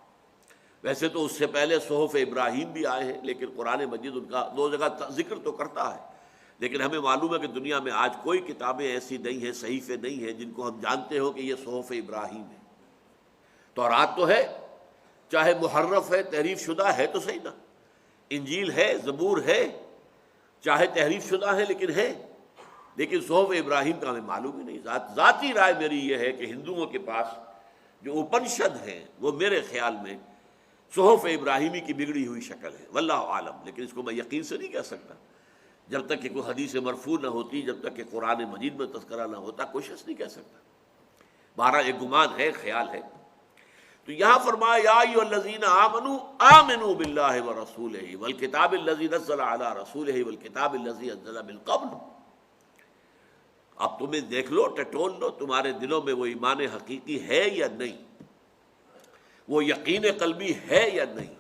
ویسے تو اس سے پہلے صحف ابراہیم بھی آئے ہیں، لیکن قرآن مجید ان کا دو جگہ ذکر تو کرتا ہے، لیکن ہمیں معلوم ہے کہ دنیا میں آج کوئی کتابیں ایسی نہیں ہیں، صحیفے نہیں ہیں جن کو ہم جانتے ہو کہ یہ صحف ابراہیم ہے۔ تورات تو ہے، چاہے محرف ہے، تحریف شدہ ہے تو صحیح نا، انجیل ہے، زبور ہے، چاہے تحریف شدہ ہے لیکن ہے، لیکن صحف ابراہیم کا ہمیں معلوم ہی نہیں۔ ذاتی رائے میری یہ ہے کہ ہندوؤں کے پاس جو اپنشد ہیں وہ میرے خیال میں صحف ابراہیمی کی بگڑی ہوئی شکل ہے، واللہ عالم، لیکن اس کو میں یقین سے نہیں کہہ سکتا۔ جب تک کہ کوئی حدیث مرفوع نہ ہوتی، جب تک کہ قرآن مجید میں تذکرہ نہ ہوتا، کوئی شخص نہیں کہہ سکتا۔ بہرحال ایک گمان ہے، خیال ہے۔ تو یہاں فرمایا یا ایھا الذین آمنوا آمنوا باللہ ورسولہ والکتاب الذی نزل علی رسولہ والکتاب الذی انزل من قبل۔ اب تمہیں دیکھ لو، ٹٹول لو، تمہارے دلوں میں وہ ایمان حقیقی ہے یا نہیں، وہ یقین قلبی ہے یا نہیں۔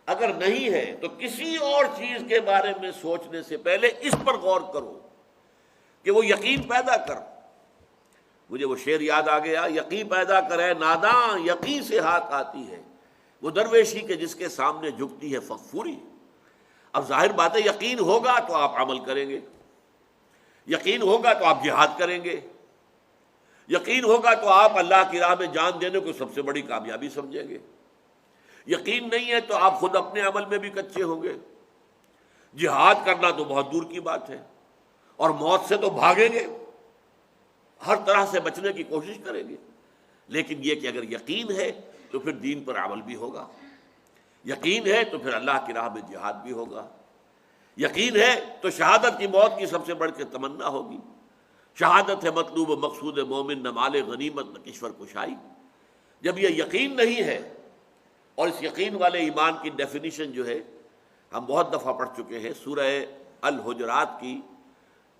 اگر نہیں ہے تو کسی اور چیز کے بارے میں سوچنے سے پہلے اس پر غور کرو کہ وہ یقین پیدا کر۔ مجھے وہ شعر یاد آ گیا، یقین پیدا کرے ناداں یقین سے ہاتھ آتی ہے، وہ درویشی کے جس کے سامنے جھکتی ہے فغفوری۔ اب ظاہر بات ہے یقین ہوگا تو آپ عمل کریں گے، یقین ہوگا تو آپ جہاد کریں گے، یقین ہوگا تو آپ اللہ کی راہ میں جان دینے کو سب سے بڑی کامیابی سمجھیں گے۔ یقین نہیں ہے تو آپ خود اپنے عمل میں بھی کچے ہوں گے۔ جہاد کرنا تو بہت دور کی بات ہے، اور موت سے تو بھاگیں گے، ہر طرح سے بچنے کی کوشش کریں گے، لیکن یہ کہ اگر یقین ہے تو پھر دین پر عمل بھی ہوگا، یقین ہے تو پھر اللہ کی راہ میں جہاد بھی ہوگا، یقین ہے تو شہادت کی موت کی سب سے بڑھ کے تمنا ہوگی۔ شہادت ہے مطلوب و مقصود مومن، نہ مال غنیمت نہ کشور کشائی۔ جب یہ یقین نہیں ہے اور اس یقین والے ایمان کی ڈیفینیشن جو ہے ہم بہت دفعہ پڑھ چکے ہیں، سورہ الحجرات کی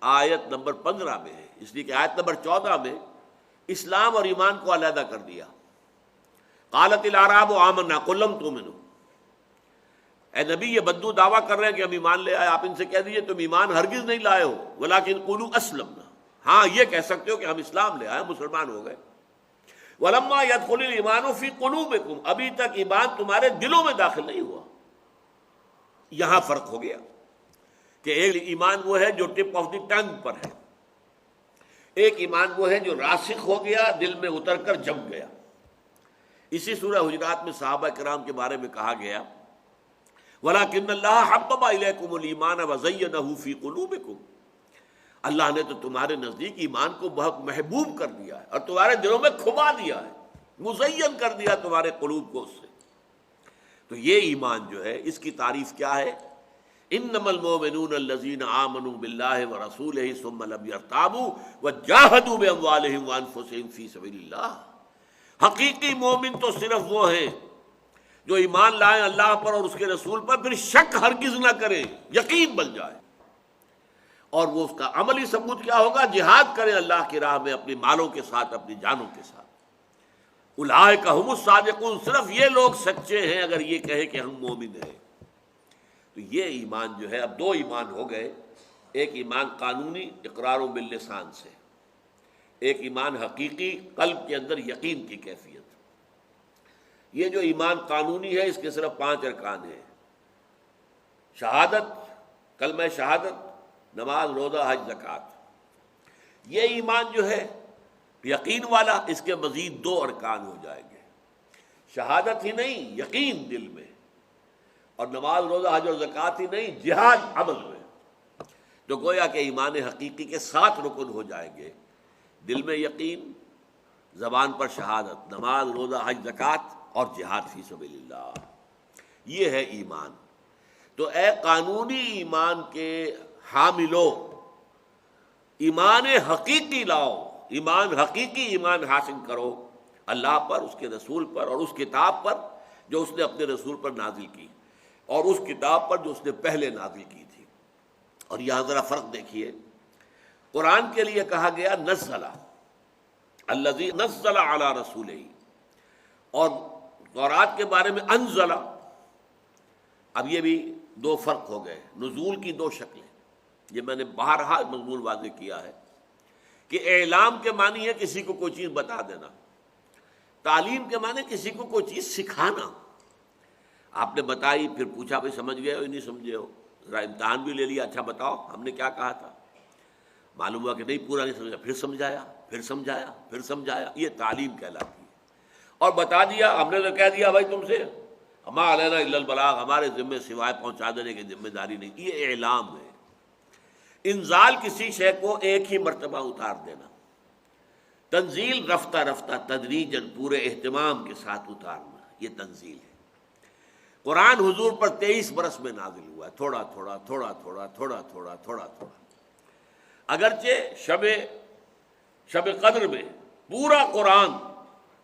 آیت نمبر 15 میں ہے، اس لیے کہ آیت نمبر 14 میں اسلام اور ایمان کو علیحدہ کر دیا۔ قالت الاعراب آمنا قل لم تؤمنوا، اے نبی یہ بدو دعویٰ کر رہے ہیں کہ ہم ایمان لے آئے، آپ ان سے کہہ دیجئے تم ایمان ہرگز نہیں لائے ہو، ولکن قولوا اسلمنا، ہاں یہ کہہ سکتے ہو کہ ہم اسلام لے آئے، مسلمان ہو گئے۔ ولما يدخل الايمان في قلوبكم، ابھی تک ایمان تمہارے دلوں میں داخل نہیں ہوا۔ یہاں فرق ہو گیا کہ ایک ایمان وہ ہے جو ٹپ آف دی ٹنگ پر ہے، ایک ایمان وہ ہے جو راسخ ہو گیا، دل میں اتر کر جم گیا۔ اسی سورہ حجرات میں صحابہ کرام کے بارے میں کہا گیا وَلَكِنَّ اللَّهَ حَبَّبَ إِلَيْكُمُ الْإِيمَانَ وَزَيَّنَهُ فِي قُلُوبِكُمْ، اللہ نے تو تمہارے نزدیک ایمان کو بہت محبوب کر دیا ہے اور تمہارے دلوں میں کھبا دیا ہے، مزین کر دیا تمہارے قلوب کو اس سے۔ تو یہ ایمان جو ہے اس کی تعریف کیا ہے؟ انما المؤمنون الذين آمنوا بالله ورسوله ثم لم يرتابوا وجاهدوا باموالهم وانفسهم في سبيل الله، حقیقی مومن تو صرف وہ ہیں جو ایمان لائیں اللہ پر اور اس کے رسول پر، پھر شک ہرگز نہ کریں، یقین بن جائے، اور وہ اس کا عملی ثبوت کیا ہوگا؟ جہاد کریں اللہ کی راہ میں اپنی مالوں کے ساتھ، اپنی جانوں کے ساتھ۔ اولئک هم الصادقون، صرف یہ لوگ سچے ہیں اگر یہ کہے کہ ہم مومن ہیں۔ تو یہ ایمان جو ہے، اب دو ایمان ہو گئے، ایک ایمان قانونی اقرار و باللسان سے، ایک ایمان حقیقی قلب کے اندر یقین کی کیفیت۔ یہ جو ایمان قانونی ہے اس کے صرف 5 ارکان ہیں: شہادت، کلمہ شہادت، نماز، روزہ، حج، زکوٰۃ۔ یہ ایمان جو ہے یقین والا، اس کے مزید 2 ارکان ہو جائیں گے، شہادت ہی نہیں، یقین دل میں، اور نماز، روزہ، حج اور زکوٰۃ ہی نہیں، جہاد عمل میں۔ تو گویا کہ ایمان حقیقی کے 7 رکن ہو جائیں گے: دل میں یقین، زبان پر شہادت، نماز، روزہ، حج، زکوٰۃ اور جہاد فی سبیل اللہ۔ یہ ہے ایمان۔ تو اے قانونی ایمان کے حاملو، ایمان حقیقی لاؤ، ایمان حقیقی ایمان حاصل کرو اللہ پر، اس کے رسول پر اور اس کتاب پر جو اس نے اپنے رسول پر نازل کی، اور اس کتاب پر جو اس نے پہلے نازل کی تھی۔ اور یہاں ذرا فرق دیکھیے، قرآن کے لیے کہا گیا نزل، الذی نزل علی رسولہ، اور تورات کے بارے میں انزل۔ اب یہ بھی 2 فرق ہو گئے، نزول کی 2 شکلیں۔ یہ میں نے بہرحال مضمون واضح کیا ہے کہ اعلام کے معنی ہے کسی کو کوئی چیز بتا دینا، تعلیم کے معنی کسی کو کوئی چیز سکھانا۔ آپ نے بتائی، پھر پوچھا بھائی سمجھ گئے ہو یا نہیں سمجھے ہو، ذرا امتحان بھی لے لیا، اچھا بتاؤ ہم نے کیا کہا تھا، معلوم ہوا کہ نہیں پورا نہیں سمجھا، پھر سمجھایا، پھر سمجھایا، پھر سمجھایا، یہ تعلیم کہلاتی ہے۔ اور بتا دیا، ہم نے تو کہہ دیا بھائی تم سے، ہما علینا الا البلاغ، ہمارے ذمے سوائے پہنچا دینے کی ذمہ داری نہیں، یہ اعلام ہے۔ انزال کسی شے کو ایک ہی مرتبہ اتار دینا، تنزیل رفتہ رفتہ تدریجاً پورے اہتمام کے ساتھ اتارنا، یہ تنزیل ہے۔ قرآن حضور پر 23 برس میں نازل ہوا ہے، تھوڑا تھوڑا تھوڑا تھوڑا تھوڑا تھوڑا تھوڑا تھوڑا۔ اگرچہ شب قدر میں پورا قرآن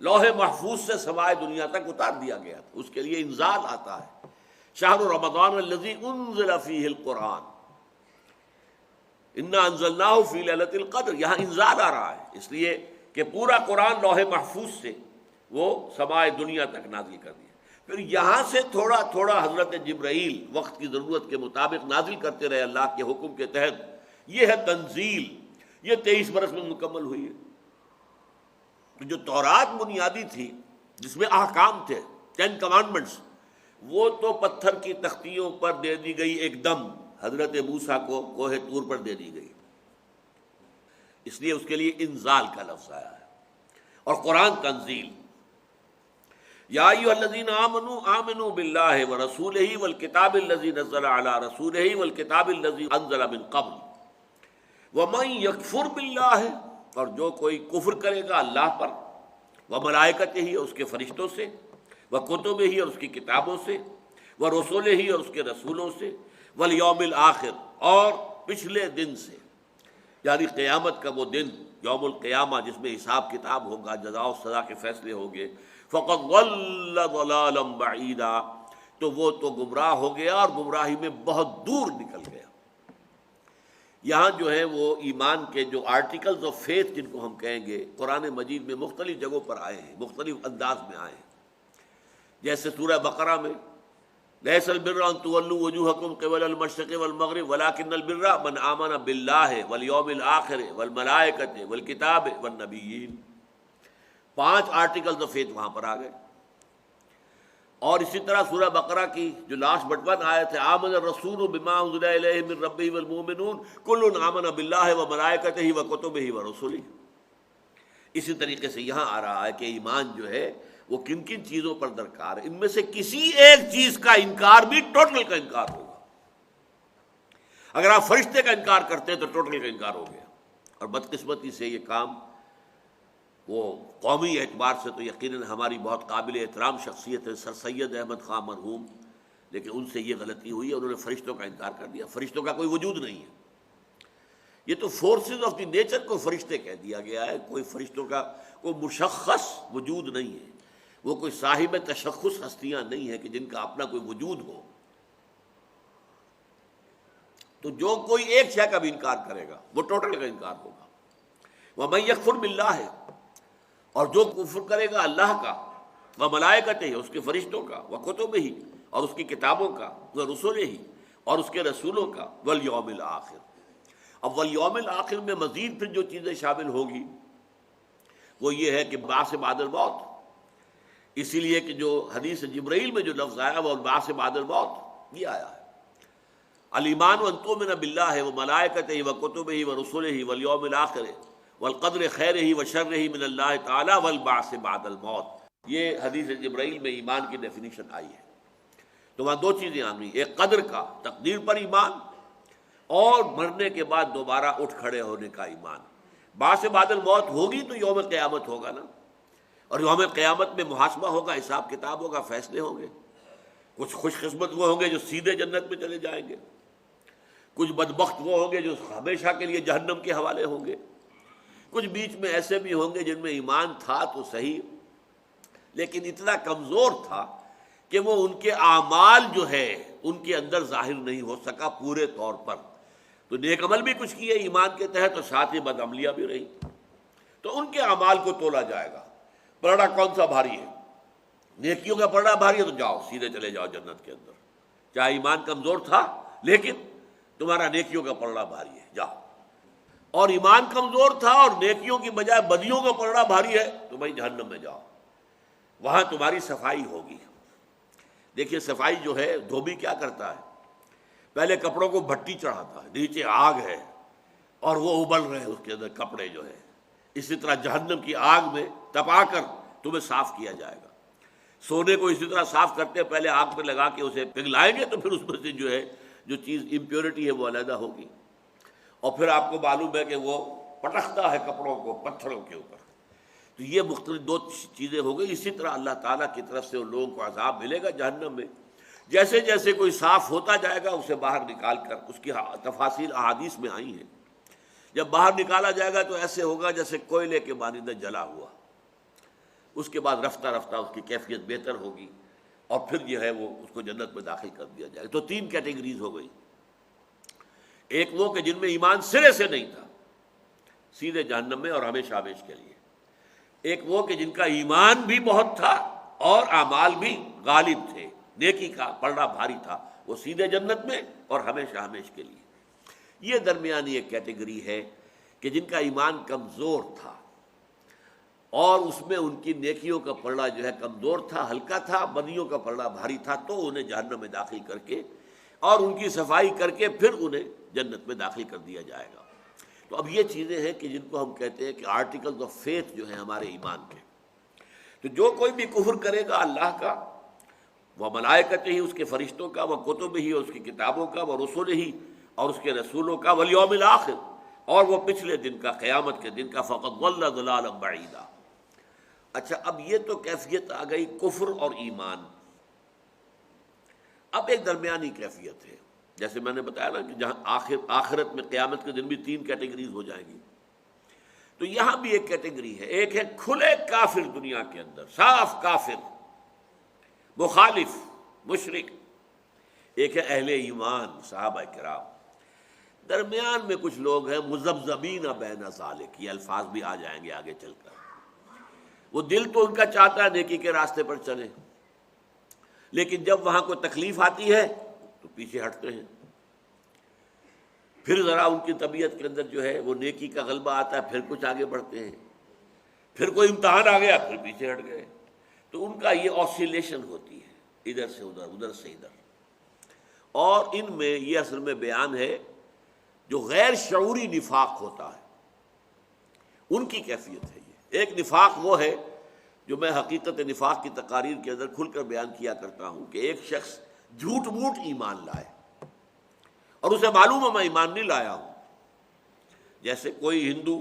لوح محفوظ سے سمائے دنیا تک اتار دیا گیا تھا، اس کے لیے انزال آتا ہے۔ شہر رمضان الذی انزل فیہ القرآن انا انزلناہ فی لیلۃ القدر، یہاں انزال آ رہا ہے اس لیے کہ پورا قرآن لوح محفوظ سے وہ سمائے دنیا تک نازل کر دیا۔ پھر یہاں سے تھوڑا تھوڑا حضرت جبرائیل وقت کی ضرورت کے مطابق نازل کرتے رہے اللہ کے حکم کے تحت، یہ ہے تنزیل۔ یہ 23 برس میں مکمل ہوئی ہے۔ تو جو تورات بنیادی تھی جس میں احکام تھے، 10 کمانڈمنٹس، وہ تو پتھر کی تختیوں پر دے دی گئی ایک دم، حضرت موسیٰ کو کوہ طور پر دے دی گئی، اس لیے اس کے لیے انزال کا لفظ آیا ہے۔ اور قرآن تنزیل، یا ایھا الذین آمنوا آمنوا باللہ ورسولہ والکتاب الذی نزل علی رسولہ والکتاب الذی انزل من قبل ومن یکفر باللہ، اور جو کوئی کفر کرے گا اللہ پر، وملائکتہ، اس کے فرشتوں سے، وکتبہ، اور اس کی کتابوں سے، ورسلہ، اور اس کے رسولوں سے، والیوم الآخر، اور پچھلے دن سے، یعنی قیامت کا وہ دن، یوم القیامہ، جس میں حساب کتاب ہوگا، جزا و سزا کے فیصلے ہوں گے، فقد ضل ضلالا بعیدا، تو وہ تو گمراہ ہو گیا اور گمراہی میں بہت دور نکل گیا۔ یہاں جو ہے وہ ایمان کے جو آرٹیکلز آف فیتھ جن کو ہم کہیں گے، قرآن مجید میں مختلف جگہوں پر آئے ہیں، مختلف انداز میں آئے ہیں۔ جیسے سورہ بقرہ میں لیس البر ان تولوا وجوہکم قبل المشرق والمغرب ولکن البر من آمن باللہ والیوم الآخر والملائکۃ والکتاب والنبیین، 5 آرٹیکلز آف فیتھ وہاں پر آ گئے۔ اور اسی طرح سورہ بقرہ کی جو لاسٹ بٹ 1 آیت ہے، آمن الرسول بما انزل الیہ من ربہ والمؤمنون کل آمن باللہ وملائکتہ وکتبہ ورسلہ، اسی طریقے سے یہاں آ رہا ہے کہ ایمان جو ہے وہ کن کن چیزوں پر درکار ہے، ان میں سے کسی ایک چیز کا انکار بھی ٹوٹل کا انکار ہوگا۔ اگر آپ فرشتے کا انکار کرتے ہیں تو ٹوٹل کا انکار ہو گیا، اور بدقسمتی سے یہ کام وہ قومی اعتبار سے تو یقیناً ہماری بہت قابل احترام شخصیت ہے سر سید احمد خان مرحوم، لیکن ان سے یہ غلطی ہوئی ہے، انہوں نے فرشتوں کا انکار کر دیا۔ فرشتوں کا کوئی وجود نہیں ہے، یہ تو فورسز آف دی نیچر کو فرشتے کہہ دیا گیا ہے، کوئی فرشتوں کا کوئی مشخص وجود نہیں ہے، وہ کوئی صاحب تشخص ہستیاں نہیں ہیں کہ جن کا اپنا کوئی وجود ہو۔ تو جو کوئی ایک شے کا بھی انکار کرے گا وہ ٹوٹل کا انکار ہوگا۔ وَمَن يَكْفُرْ بِاللَّهِ، اور جو کفر کرے گا اللہ کا، وَمَلَائِكَتِهِ، اس کے فرشتوں کا، وَكُتُبِهِ، اور اس کی کتابوں کا، وَرُسُلِهِ، اور اس کے رسولوں کا، وَالْيَوْمِ الْآخِرِ۔ اب وَالْيَوْمِ الْآخِرِ میں مزید پھر جو چیزیں شامل ہوگی وہ یہ ہے کہ بعث بعد الموت، اسی لیے کہ جو حدیث جبرائیل میں جو لفظ آیا وہ بعث بعد الموت یہ آیا ہے، الایمان ان تؤمن باللہ وملائکتہ وکتبہ ورسلہ والیوم الآخر والقدر خیرہ وشرہ من اللہ تعالی والبعث بعد الموت، یہ حدیث جبرائیل میں ایمان کی ڈیفینیشن آئی ہے۔ تو وہاں 2 چیزیں آ گئی، ایک قدر کا، تقدیر پر ایمان، اور مرنے کے بعد دوبارہ اٹھ کھڑے ہونے کا ایمان۔ بعث بعد الموت ہوگی تو یوم قیامت ہوگا نا، اور یوم قیامت میں محاسبہ ہوگا، حساب کتاب ہوگا، فیصلے ہوں گے۔ کچھ خوش قسمت وہ ہوں گے جو سیدھے جنت میں چلے جائیں گے، کچھ بدبخت وہ ہوں گے جو ہمیشہ کے لیے جہنم کے حوالے ہوں گے، کچھ بیچ میں ایسے بھی ہوں گے جن میں ایمان تھا تو صحیح لیکن اتنا کمزور تھا کہ وہ ان کے اعمال جو ہے ان کے اندر ظاہر نہیں ہو سکا پورے طور پر۔ تو نیک عمل بھی کچھ کیے ایمان کے تحت اور ساتھ ہی بد عملیاں بھی رہی، تو ان کے اعمال کو تولا جائے گا۔ پلڑا کون سا بھاری ہے؟ نیکیوں کا پلڑا بھاری ہے تو جاؤ سیدھے چلے جاؤ جنت کے اندر، چاہے ایمان کمزور تھا لیکن تمہارا نیکیوں کا پلڑا بھاری ہے، جاؤ۔ اور ایمان کمزور تھا اور نیکیوں کی بجائے بدیوں کا پلڑا بھاری ہے تو بھائی جہنم میں جاؤ، وہاں تمہاری صفائی ہوگی۔ دیکھیے صفائی جو ہے، دھوبی کیا کرتا ہے، پہلے کپڑوں کو بھٹی چڑھاتا ہے، نیچے آگ ہے اور وہ ابل رہے ہیں اس کے اندر کپڑے جو ہے، اسی طرح جہنم کی آگ میں تپا کر تمہیں صاف کیا جائے گا۔ سونے کو اسی طرح صاف کرتے ہیں، پہلے آگ پہ لگا کے اسے پگھلائیں گے تو پھر اس میں سے جو ہے جو چیز امپیورٹی ہے وہ علیحدہ ہوگی، اور پھر آپ کو معلوم ہے کہ وہ پٹکتا ہے کپڑوں کو پتھروں کے اوپر۔ تو یہ مختلف 2 چیزیں ہو گئی۔ اسی طرح اللہ تعالیٰ کی طرف سے ان لوگوں کو عذاب ملے گا جہنم میں، جیسے جیسے کوئی صاف ہوتا جائے گا اسے باہر نکال کر، اس کی تفاصیل احادیث میں آئی ہیں، جب باہر نکالا جائے گا تو ایسے ہوگا جیسے کوئلے کے مانند جلا ہوا، اس کے بعد رفتہ رفتہ اس کی کیفیت بہتر ہوگی اور پھر جو ہے وہ اس کو جنت میں داخل کر دیا جائے گا۔ تو 3 کیٹیگریز ہو گئی، ایک وہ کہ جن میں ایمان سرے سے نہیں تھا، سیدھے جہنم میں اور ہمیشہ ہمیشہ کے لیے، ایک وہ کہ جن کا ایمان بھی بہت تھا اور اعمال بھی غالب تھے، نیکی کا پلڑا بھاری تھا، وہ سیدھے جنت میں اور ہمیشہ ہمیشہ کے لیے۔ یہ درمیانی ایک کیٹیگری ہے کہ جن کا ایمان کمزور تھا اور اس میں ان کی نیکیوں کا پلڑا جو ہے کمزور تھا، ہلکا تھا، بدیوں کا پلڑا بھاری تھا، تو انہیں جہنم میں داخل کر کے اور ان کی صفائی کر کے پھر انہیں جنت میں داخل کر دیا جائے گا۔ تو اب یہ چیزیں ہیں کہ جن کو ہم کہتے ہیں کہ آرٹیکلز آف فیتھ جو ہیں ہمارے ایمان کے۔ تو جو کوئی بھی کفر کرے گا اللہ کا، وہ ملائکتہ ہی، اس کے فرشتوں کا، وہ کتب ہی، اس کی کتابوں کا، وہ رسول ہی، اور اس کے رسولوں کا، والیوم الآخر، اور وہ پچھلے دن کا، قیامت کے دن کا، فقد ضل ضلالا بعیدا۔ اچھا، اب یہ تو کیفیت آ گئی کفر اور ایمان۔ اب ایک درمیانی کیفیت ہے، جیسے میں نے بتایا نا کہ جہاں آخرت میں قیامت کے دن بھی 3 کیٹیگریز ہو جائیں گی۔ تو یہاں بھی ایک کیٹیگری ہے، ایک ہے کھلے کافر دنیا کے اندر، صاف کافر، مخالف، مشرک، ایک ہے اہل ایمان صحابہ کرام، درمیان میں کچھ لوگ ہیں مذبذبین بین ذالک، یہ الفاظ بھی آ جائیں گے آگے چل کر۔ وہ دل تو ان کا چاہتا ہے نیکی کے راستے پر چلے، لیکن جب وہاں کوئی تکلیف آتی ہے تو پیچھے ہٹتے ہیں، پھر ذرا ان کی طبیعت کے اندر جو ہے وہ نیکی کا غلبہ آتا ہے، پھر کچھ آگے بڑھتے ہیں، پھر کوئی امتحان آ گیا پھر پیچھے ہٹ گئے۔ تو ان کا یہ آسیلیشن ہوتی ہے، ادھر سے ادھر، ادھر سے ادھر، اور ان میں یہ اصل میں بیان ہے جو غیر شعوری نفاق ہوتا ہے، ان کی کیفیت ہے یہ۔ ایک نفاق وہ ہے جو میں حقیقت نفاق کی تقاریر کے اندر کھل کر بیان کیا کرتا ہوں کہ ایک شخص جھوٹ موٹ ایمان لائے اور اسے معلوم ہے میں ایمان نہیں لایا ہوں، جیسے کوئی ہندو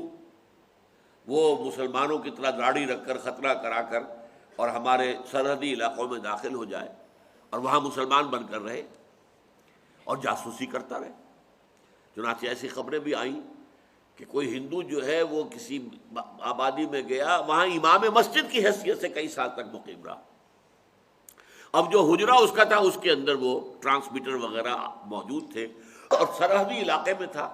وہ مسلمانوں کی طرح داڑھی رکھ کر خطرہ کرا کر اور ہمارے سرحدی علاقوں میں داخل ہو جائے اور وہاں مسلمان بن کر رہے اور جاسوسی کرتا رہے۔ چنانچہ ایسی خبریں بھی آئیں کہ کوئی ہندو جو ہے وہ کسی آبادی میں گیا، وہاں امام مسجد کی حیثیت سے کئی سال تک مقیم رہا، اب جو حجرہ اس کا تھا اس کے اندر وہ ٹرانسمیٹر وغیرہ موجود تھے اور سرحدی علاقے میں تھا،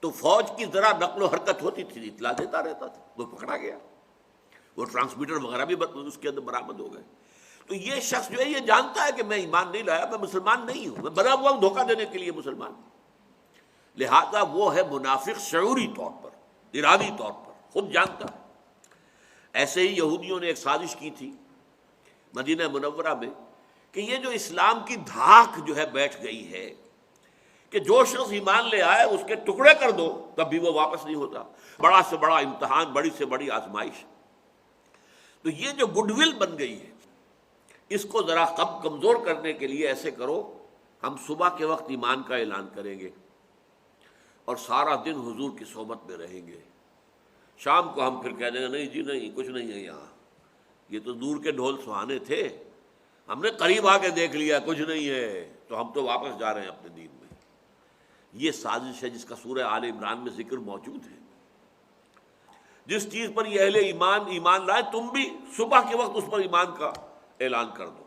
تو فوج کی ذرا نقل و حرکت ہوتی تھی اطلاع دیتا رہتا تھا، وہ پکڑا گیا، وہ ٹرانسمیٹر وغیرہ بھی اس کے اندر برآمد ہو گئے۔ تو یہ شخص جو ہے یہ جانتا ہے کہ میں ایمان نہیں لایا، میں مسلمان نہیں ہوں، میں بنا ہوا ہوں دھوکہ دینے کے لیے مسلمان، لہذا وہ ہے منافق شعوری طور پر، ارادی طور پر، خود جانتا ہے۔ ایسے ہی یہودیوں نے ایک سازش کی تھی مدینہ منورہ میں کہ یہ جو اسلام کی دھاک جو ہے بیٹھ گئی ہے کہ جو شخص ایمان لے آئے اس کے ٹکڑے کر دو تب بھی وہ واپس نہیں ہوتا، بڑا سے بڑا امتحان، بڑی سے بڑی آزمائش۔ تو یہ جو گڈ ول بن گئی ہے اس کو ذرا کمزور کرنے کے لیے ایسے کرو، ہم صبح کے وقت ایمان کا اعلان کریں گے اور سارا دن حضور کی صحبت میں رہیں گے، شام کو ہم پھر کہہ دیں گے نہیں جی نہیں کچھ نہیں ہے یہاں، یہ تو دور کے ڈھول سہانے تھے، ہم نے قریب آ کے دیکھ لیا کچھ نہیں ہے، تو ہم تو واپس جا رہے ہیں اپنے دین میں۔ یہ سازش ہے جس کا سورہ آل عمران میں ذکر موجود ہے۔ جس چیز پر یہ اہل ایمان لائے تم بھی صبح کے وقت اس پر ایمان کا اعلان کر دو،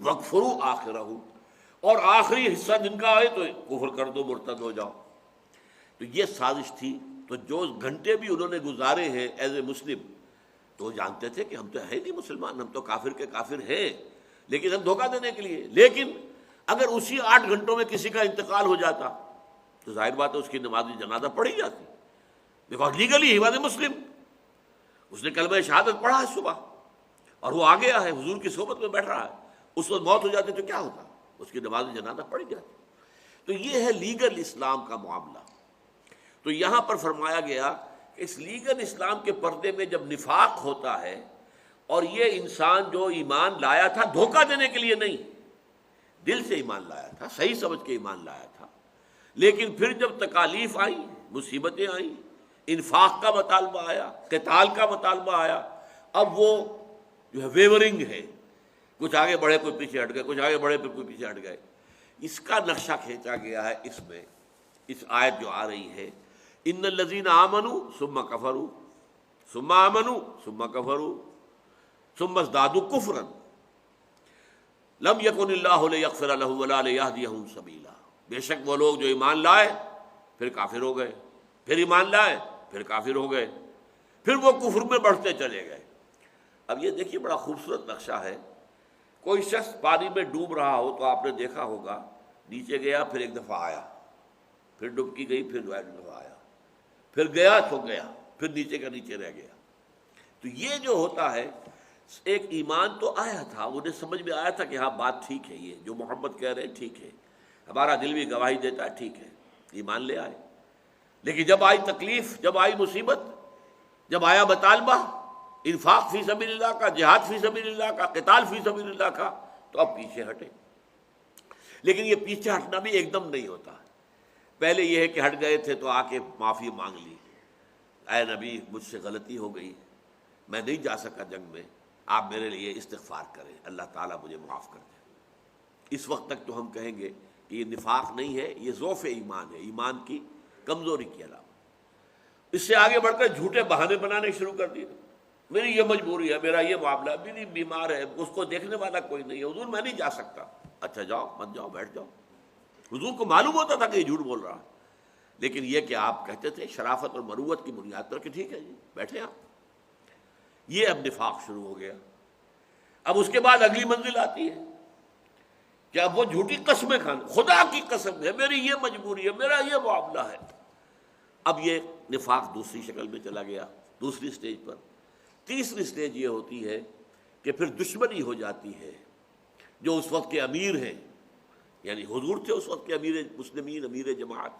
وَاغْفِرُوا آخِرَهُ، اور آخری حصہ دن کا آئے تو کفر کر دو، مرتد ہو جاؤ۔ تو یہ سازش تھی۔ تو جو گھنٹے بھی انہوں نے گزارے ہیں ایز اے مسلم، تو وہ جانتے تھے کہ ہم تو ہے نہیں مسلمان، ہم تو کافر کے کافر ہیں، لیکن ہم دھوکہ دینے کے لیے، لیکن اگر اسی 8 گھنٹوں میں کسی کا انتقال ہو جاتا تو ظاہر بات ہے اس کی نماز جنازہ پڑھی جاتی، because legally he was a Muslim, اس نے کلمہ شہادت پڑھا ہے صبح اور وہ آ گیا ہے حضور کی صحبت میں بیٹھ رہا ہے، اس وقت موت ہو جاتی تو کیا ہوتا، اس کی نماز جنازہ پڑھی جاتی۔ تو یہ ہے لیگل اسلام کا معاملہ۔ تو یہاں پر فرمایا گیا کہ اس لیگل اسلام کے پردے میں جب نفاق ہوتا ہے اور یہ انسان جو ایمان لایا تھا دھوکہ دینے کے لیے نہیں، دل سے ایمان لایا تھا، صحیح سمجھ کے ایمان لایا تھا، لیکن پھر جب تکالیف آئیں، مصیبتیں آئیں، انفاق کا مطالبہ آیا، قتال کا مطالبہ آیا، اب وہ جو ہے ویورنگ ہے، کچھ آگے بڑھے کوئی پیچھے ہٹ گئے، کچھ آگے بڑھے پھر کوئی پیچھے ہٹ گئے۔ اس کا نقشہ کھینچا گیا ہے اس میں، اس آیت جو آ رہی ہے، ان الذین آمنوا ثم کفروا ثم آمنوا ثم کفروا ثم ازدادوا کفرا لم یکن اللہ لیغفر لهم ولا لیہدیہم سبیلا۔ بے شک وہ لوگ جو ایمان لائے پھر کافر ہو گئے، پھر ایمان لائے پھر کافر ہو گئے، پھر وہ کفر میں بڑھتے چلے گئے۔ اب یہ دیکھیے بڑا خوبصورت نقشہ ہے، کوئی شخص پانی میں ڈوب رہا ہو تو آپ نے دیکھا ہوگا نیچے گیا پھر ایک دفعہ آیا، پھر ڈبکی گئی پھر ایک دفعہ آیا، پھر گیا تو گیا، پھر نیچے کا نیچے رہ گیا۔ تو یہ جو ہوتا ہے، ایک ایمان تو آیا تھا، انہیں سمجھ میں آیا تھا کہ ہاں بات ٹھیک ہے، یہ جو محمد کہہ رہے ہیں ٹھیک ہے، ہمارا دل بھی گواہی دیتا ہے ٹھیک ہے، ایمان لے آئے، لیکن جب آئی تکلیف، جب آئی مصیبت، جب آیا مطالبہ انفاق فی سبیل اللہ کا، جہاد فی سبیل اللہ کا، قتال فی سبیل اللہ کا، تو اب پیچھے ہٹے۔ لیکن یہ پیچھے ہٹنا بھی ایک دم نہیں ہوتا، پہلے یہ ہے کہ ہٹ گئے تھے تو آ کے معافی مانگ لی، اے نبی مجھ سے غلطی ہو گئی، میں نہیں جا سکا جنگ میں، آپ میرے لیے استغفار کریں، اللہ تعالیٰ مجھے معاف کر دیں۔ اس وقت تک تو ہم کہیں گے کہ یہ نفاق نہیں ہے، یہ ضعف ایمان ہے، ایمان کی کمزوری کی علامت۔ اس سے آگے بڑھ کر جھوٹے بہانے بنانے شروع کر دیے، میری یہ مجبوری ہے، میرا یہ معاملہ ہے، میری بیمار ہے، اس کو دیکھنے والا کوئی نہیں ہے، حضور میں نہیں جا سکتا۔ اچھا جاؤ، مت جاؤ، بیٹھ جاؤ۔ حضور کو معلوم ہوتا تھا کہ یہ جھوٹ بول رہا ہے، لیکن یہ کہ آپ کہتے تھے شرافت اور مروت کی بنیاد پر کہ ٹھیک ہے جی بیٹھے آپ۔ یہ اب نفاق شروع ہو گیا۔ اب اس کے بعد اگلی منزل آتی ہے کہ اب وہ جھوٹی قسمیں کھانا، خدا کی قسم ہے میری یہ مجبوری ہے، میرا یہ معاملہ ہے۔ اب یہ نفاق دوسری شکل میں چلا گیا، دوسری سٹیج پر۔ تیسری سٹیج یہ ہوتی ہے کہ پھر دشمنی ہو جاتی ہے۔ جو اس وقت کے امیر ہیں، یعنی حضور تھے اس وقت کے امیر مسلمین، امیر جماعت،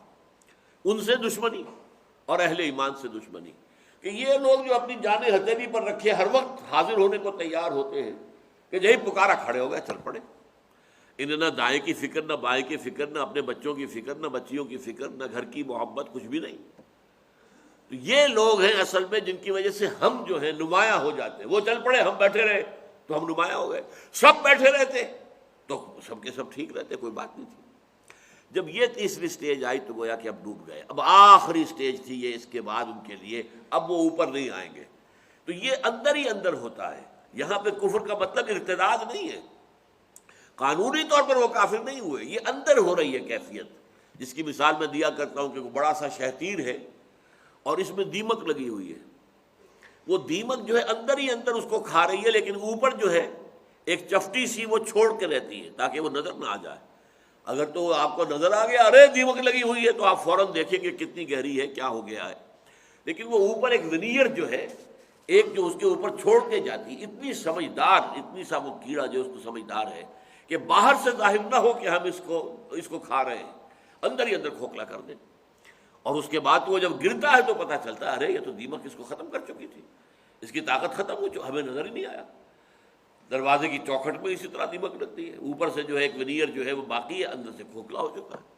ان سے دشمنی اور اہل ایمان سے دشمنی، کہ یہ لوگ جو اپنی جانیں ہتھیلی پر رکھے ہر وقت حاضر ہونے کو تیار ہوتے ہیں کہ یہی پکارا کھڑے ہو گئے، چل پڑے۔ انہیں نہ دائیں کی فکر، نہ بائیں کی فکر، نہ اپنے بچوں کی فکر، نہ بچیوں کی فکر، نہ گھر کی محبت، کچھ بھی نہیں۔ تو یہ لوگ ہیں اصل میں جن کی وجہ سے ہم جو ہیں نمایاں ہو جاتے ہیں۔ وہ چل پڑے، ہم بیٹھے رہے تو ہم نمایاں ہو گئے، سب بیٹھے رہتے تو سب کے سب ٹھیک رہتے، کوئی بات نہیں تھی۔ جب یہ تیسری سٹیج آئی تو گویا کہ اب ڈوب گئے۔ اب آخری سٹیج تھی یہ، اس کے بعد ان کے لیے اب وہ اوپر نہیں آئیں گے۔ تو یہ اندر ہی اندر ہوتا ہے۔ یہاں پہ کفر کا مطلب ارتداد نہیں ہے، قانونی طور پر وہ کافر نہیں ہوئے، یہ اندر ہو رہی ہے کیفیت، جس کی مثال میں دیا کرتا ہوں کہ وہ بڑا سا شہتیر ہے اور اس میں دیمک لگی ہوئی ہے۔ وہ دیمک جو ہے اندر ہی اندر اس کو کھا رہی ہے، لیکن اوپر جو ہے ایک چفٹی سی وہ چھوڑ کے رہتی ہے تاکہ وہ نظر نہ آ جائے۔ اگر تو آپ کو نظر آ گیا ارے دیمک لگی ہوئی ہے تو آپ فوراً دیکھیں گے کتنی گہری ہے، کیا ہو گیا ہے، لیکن وہ اوپر ایک ونیئر جو ہے، ایک جو اس کے اوپر چھوڑ کے جاتی، اتنی سمجھدار، اتنی سا وہ کیڑا جو اس کو سمجھدار ہے کہ باہر سے ظاہر نہ ہو کہ ہم اس کو کھا رہے ہیں، اندر ہی اندر کھوکھلا کر دیں۔ اور اس کے بعد وہ جب گرتا ہے تو پتہ چلتا ہے ارے یہ تو دیمک اس کو ختم کر چکی تھی، اس کی طاقت ختم ہو چکی، ہمیں نظر ہی نہیں آیا۔ دروازے کی چوکھٹ میں اسی طرح دیمک لگتی ہے، اوپر سے جو ہے ایک ونیئر جو ہے وہ باقی ہے، اندر سے کھوکھلا ہو چکا ہے۔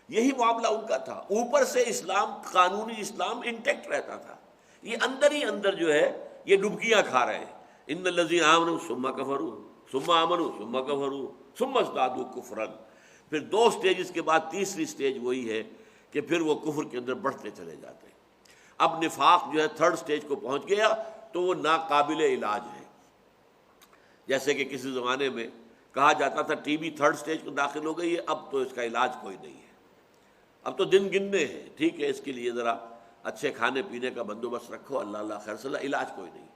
یہی معاملہ ان کا تھا، اوپر سے اسلام، قانونی اسلام انٹیکٹ رہتا تھا، یہ اندر ہی اندر جو ہے یہ ڈبکیاں کھا رہے ہیں۔ ان الذین آمنوا ثم کفروا ثم آمنوا ثم کفروا ثم ازدادوا کفرا۔ پھر دو سٹیجز کے بعد تیسری سٹیج وہی ہے کہ پھر وہ کفر کے اندر بڑھتے چلے جاتے ہیں۔ اب نفاق جو ہے تھرڈ سٹیج کو پہنچ گیا تو وہ ناقابل علاج ہے۔ جیسے کہ کسی زمانے میں کہا جاتا تھا ٹی بی تھرڈ سٹیج کو داخل ہو گئی ہے، اب تو اس کا علاج کوئی نہیں ہے، اب تو دن گننے ہیں، ٹھیک ہے اس کے لیے ذرا اچھے کھانے پینے کا بندوبست رکھو، اللہ اللہ خیر صلی اللہ، علاج کوئی نہیں۔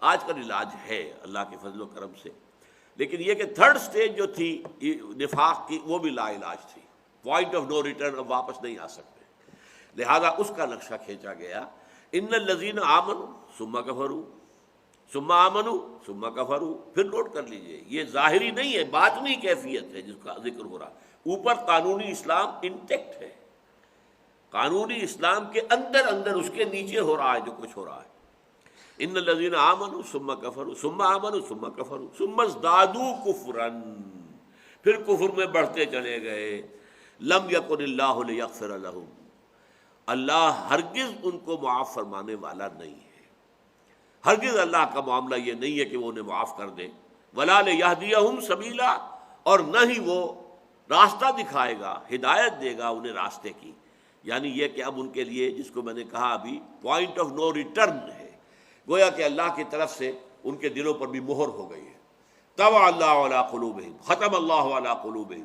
آج کل علاج ہے اللہ کے فضل و کرم سے، لیکن یہ کہ تھرڈ سٹیج جو تھی نفاق کی وہ بھی لا علاج تھی، پوائنٹ آف نو ریٹرن، اب واپس نہیں آ سکتے، لہذا اس کا نقشہ کھینچا گیا۔ ان الذین آمنوا ثم کفروا ثم آمنوا ثم کفروا۔ پھر نوٹ کر لیجئے یہ ظاہری نہیں ہے، باطنی کیفیت ہے جس کا ذکر ہو رہا۔ اوپر قانونی اسلام انٹیکٹ ہے، قانونی اسلام کے اندر اندر اس کے نیچے ہو رہا ہے جو کچھ ہو رہا ہے۔ ان الذین آمنوا ثم کفروا ثم آمنوا ثم کفروا ثم ازدادوا کفرا، پھر کفر میں بڑھتے چلے گئے۔ لم یکن اللہ لیغفر لہم، اللہ ہرگز ان کو معاف فرمانے والا نہیں ہے، ہرگز اللہ کا معاملہ یہ نہیں ہے کہ وہ انہیں معاف کر دے۔ ولا لیہدیہم سبیلا، اور نہ ہی وہ راستہ دکھائے گا، ہدایت دے گا انہیں راستے کی۔ یعنی یہ کہ اب ان کے لیے جس کو میں نے کہا ابھی پوائنٹ آف نو ریٹرن ہے، گویا کہ اللہ کی طرف سے ان کے دلوں پر بھی مہر ہو گئی ہے۔ طبع اللہ علی قلوبہم، ختم اللہ علی قلوبہم۔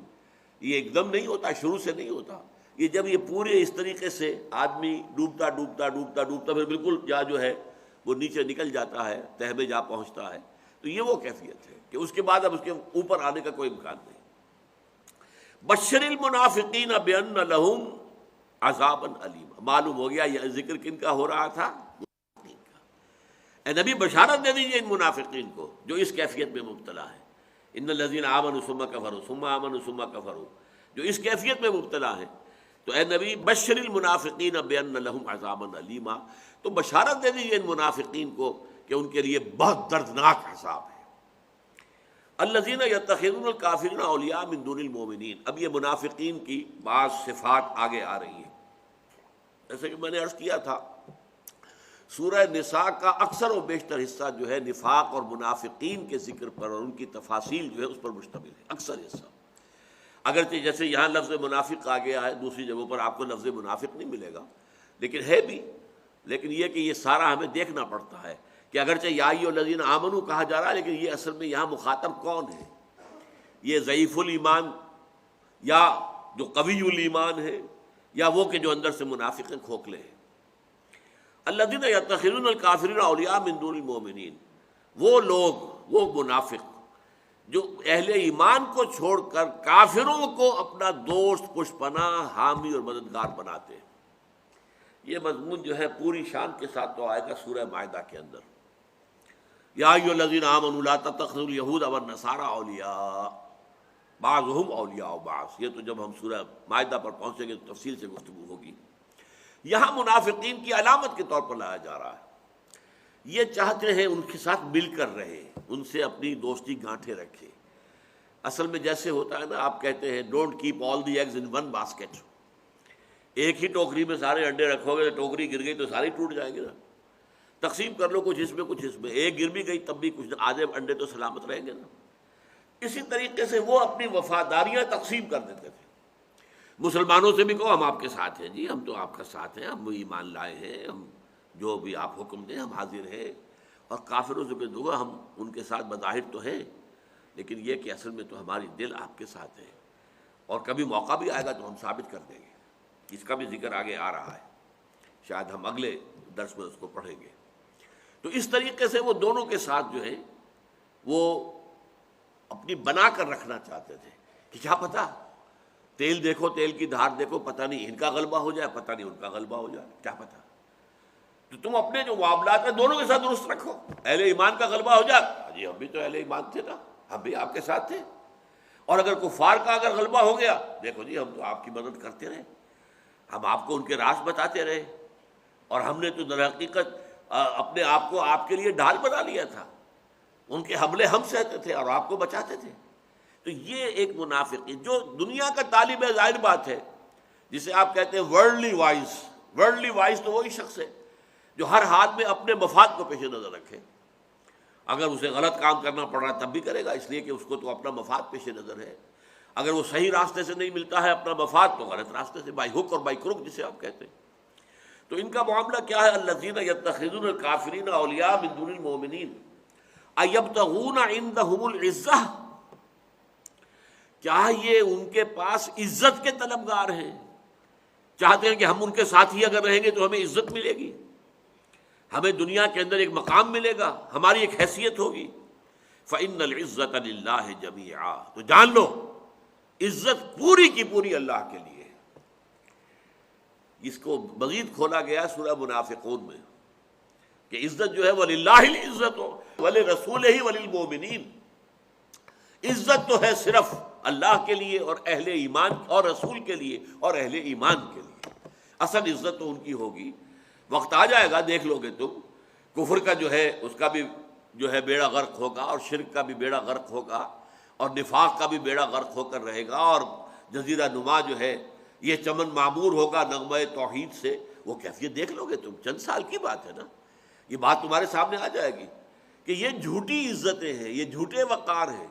یہ ایک دم نہیں ہوتا، شروع سے نہیں ہوتا، یہ جب یہ پورے اس طریقے سے آدمی ڈوبتا ڈوبتا ڈوبتا ڈوبتا پھر بالکل جو ہے وہ نیچے نکل جاتا ہے، تہہ میں جا پہنچتا ہے، تو یہ وہ کیفیت ہے کہ اس کے بعد اب اس کے اوپر آنے کا کوئی امکان نہیں۔ بشر المنافقین بان لہم عذابا الیما، معلوم ہو گیا یہ ذکر کن کا ہو رہا تھا؟ منافقین کا۔ اے نبی بشارت دے دیجیے ان منافقین کو جو اس کیفیت میں مبتلا ہے۔ ان الذین آمنوا ثم کفروا ثم آمنوا ثم کفروا، جو اس کیفیت میں مبتلا ہے، تو اے نبی بشر المنافقین بان لہم عذابا الیما، تو بشارت دے دیجیے ان منافقین کو کہ ان کے لیے بہت دردناک عذاب ہے۔ الذین یتخذون الکافرین اولیاء من دون المؤمنین، اب یہ منافقین کی بعض صفات آگے آ رہی ہیں۔ جیسے کہ میں نے عرض کیا تھا سورہ نساء کا اکثر و بیشتر حصہ جو ہے نفاق اور منافقین کے ذکر پر اور ان کی تفاصیل جو ہے اس پر مشتمل ہے، اکثر حصہ۔ اگرچہ جیسے یہاں لفظ منافق آ گیا ہے، دوسری جگہوں پر آپ کو لفظ منافق نہیں ملے گا، لیکن ہے بھی، لیکن یہ کہ یہ سارا ہمیں دیکھنا پڑتا ہے کہ اگرچہ یا ایھا الذین آمنوا کہا جا رہا ہے، لیکن یہ اصل میں یہاں مخاطب کون ہے؟ یہ ضعیف الایمان، یا جو قوی الایمان ہے، یا وہ کہ جو اندر سے منافق کھوکھلے ہیں؟ الذین یتخذون الکافرین اولیاء من دون المؤمنین، وہ لوگ، وہ منافق جو اہل ایمان کو چھوڑ کر کافروں کو اپنا دوست، پشپناہ، حامی اور مددگار بناتے ہیں۔ یہ مضمون جو ہے پوری شان کے ساتھ تو آئے گا سورہ مائدہ کے اندر، یا ایھا الذین آمنوا لا تتخذوا اليہود والنصارى اولیاء بعضهم اولیاء بعض۔ یہ تو جب ہم سورہ مائدہ پر پہنچیں گے تو تفصیل سے گفتگو ہوگی۔ یہاں منافقین کی علامت کے طور پر لایا جا رہا ہے، یہ چاہتے ہیں ان کے ساتھ مل کر رہے، ان سے اپنی دوستی گانٹھے رکھے۔ اصل میں جیسے ہوتا ہے نا، آپ کہتے ہیں don't keep all the eggs in one basket, ایک ہی ٹوکری میں سارے انڈے رکھو گے تو ٹوکری گر گئی تو ساری ٹوٹ جائیں گے نا، تقسیم کر لو، کچھ اس میں کچھ اس میں، ایک گر بھی گئی تب بھی کچھ آدھے انڈے تو سلامت رہیں گے نا۔ اسی طریقے سے وہ اپنی وفاداریاں تقسیم کر دیتے تھے۔ مسلمانوں سے بھی کہو ہم آپ کے ساتھ ہیں، جی ہم تو آپ کا ساتھ ہیں، ہم ایمان لائے ہیں، ہم جو بھی آپ حکم دیں ہم حاضر ہیں۔ اور کافروں سے بھی دعا، ہم ان کے ساتھ بظاہر تو ہیں، لیکن یہ کہ اصل میں تو ہماری دل آپ کے ساتھ ہے، اور کبھی موقع بھی آئے گا تو ہم ثابت کر دیں گے۔ اس کا بھی ذکر آگے آ رہا ہے، شاید ہم اگلے درس میں اس کو پڑھیں گے۔ تو اس طریقے سے وہ دونوں کے ساتھ جو ہے وہ اپنی بنا کر رکھنا چاہتے تھے کہ کیا پتہ، تیل دیکھو، تیل کی دھار دیکھو، پتہ نہیں ان کا غلبہ ہو جائے، پتہ نہیں ان کا غلبہ ہو جائے، کیا پتہ۔ تو تم اپنے جو معاملات ہیں دونوں کے ساتھ درست رکھو، اہل ایمان کا غلبہ ہو جائے، جی ہم بھی تو اہل ایمان تھے نا، ہم بھی آپ کے ساتھ تھے، اور اگر کفار کا اگر غلبہ ہو گیا، دیکھو جی ہم تو آپ کی مدد کرتے رہے، ہم آپ کو ان کے راز بتاتے رہے، اور ہم نے تو در حقیقت اپنے آپ کو آپ کے لیے ڈھال بنا لیا تھا، ان کے حملے ہم سہتے تھے اور آپ کو بچاتے تھے۔ تو یہ ایک منافق جو دنیا کا طالب ہے، ظاہر بات ہے، جسے آپ کہتے ہیں ورلڈلی وائز، ورلڈلی وائز تو وہی شخص ہے جو ہر حال میں اپنے مفاد کو پیش نظر رکھے، اگر اسے غلط کام کرنا پڑ رہا ہے تب بھی کرے گا، اس لیے کہ اس کو تو اپنا مفاد پیش نظر ہے، اگر وہ صحیح راستے سے نہیں ملتا ہے اپنا مفاد، تو غلط راستے سے، بائی ہک اور بائی کروک جسے آپ کہتے ہیں۔ تو ان کا معاملہ کیا ہے؟ الذین یتخذون الکافرین اولیاء من دون المؤمنین ایبتغون عندهم العزہ، کیا یہ ان کے پاس عزت کے طلبگار ہیں؟ چاہتے ہیں کہ ہم ان کے ساتھ ہی اگر رہیں گے تو ہمیں عزت ملے گی، ہمیں دنیا کے اندر ایک مقام ملے گا، ہماری ایک حیثیت ہوگی۔ فإن العزة للہ جمیعا، تو جان لو عزت پوری کی پوری اللہ کے لیے۔ اس کو مزید کھولا گیا سورہ منافقون میں کہ عزت جو ہے وَلِلَّهِ الْعِزَّةُ وَلِرَسُولِهِ وَلِلْمُؤْمِنِينَ، عزت تو ہے صرف اللہ کے لیے اور اہل ایمان اور رسول کے لیے اور اہل ایمان کے لیے، اصل عزت تو ان کی ہوگی۔ وقت آ جائے گا، دیکھ لو گے تم، کفر کا جو ہے اس کا بھی جو ہے بیڑا غرق ہوگا، اور شرک کا بھی بیڑا غرق ہوگا، اور نفاق کا بھی بیڑا غرق ہو کر رہے گا، اور جزیرہ نما جو ہے یہ چمن معمور ہوگا نغمہ توحید سے۔ وہ کیفیت دیکھ لو گے تم، چند سال کی بات ہے نا، یہ بات تمہارے سامنے آ جائے گی کہ یہ جھوٹی عزتیں ہیں، یہ جھوٹے وقار ہیں،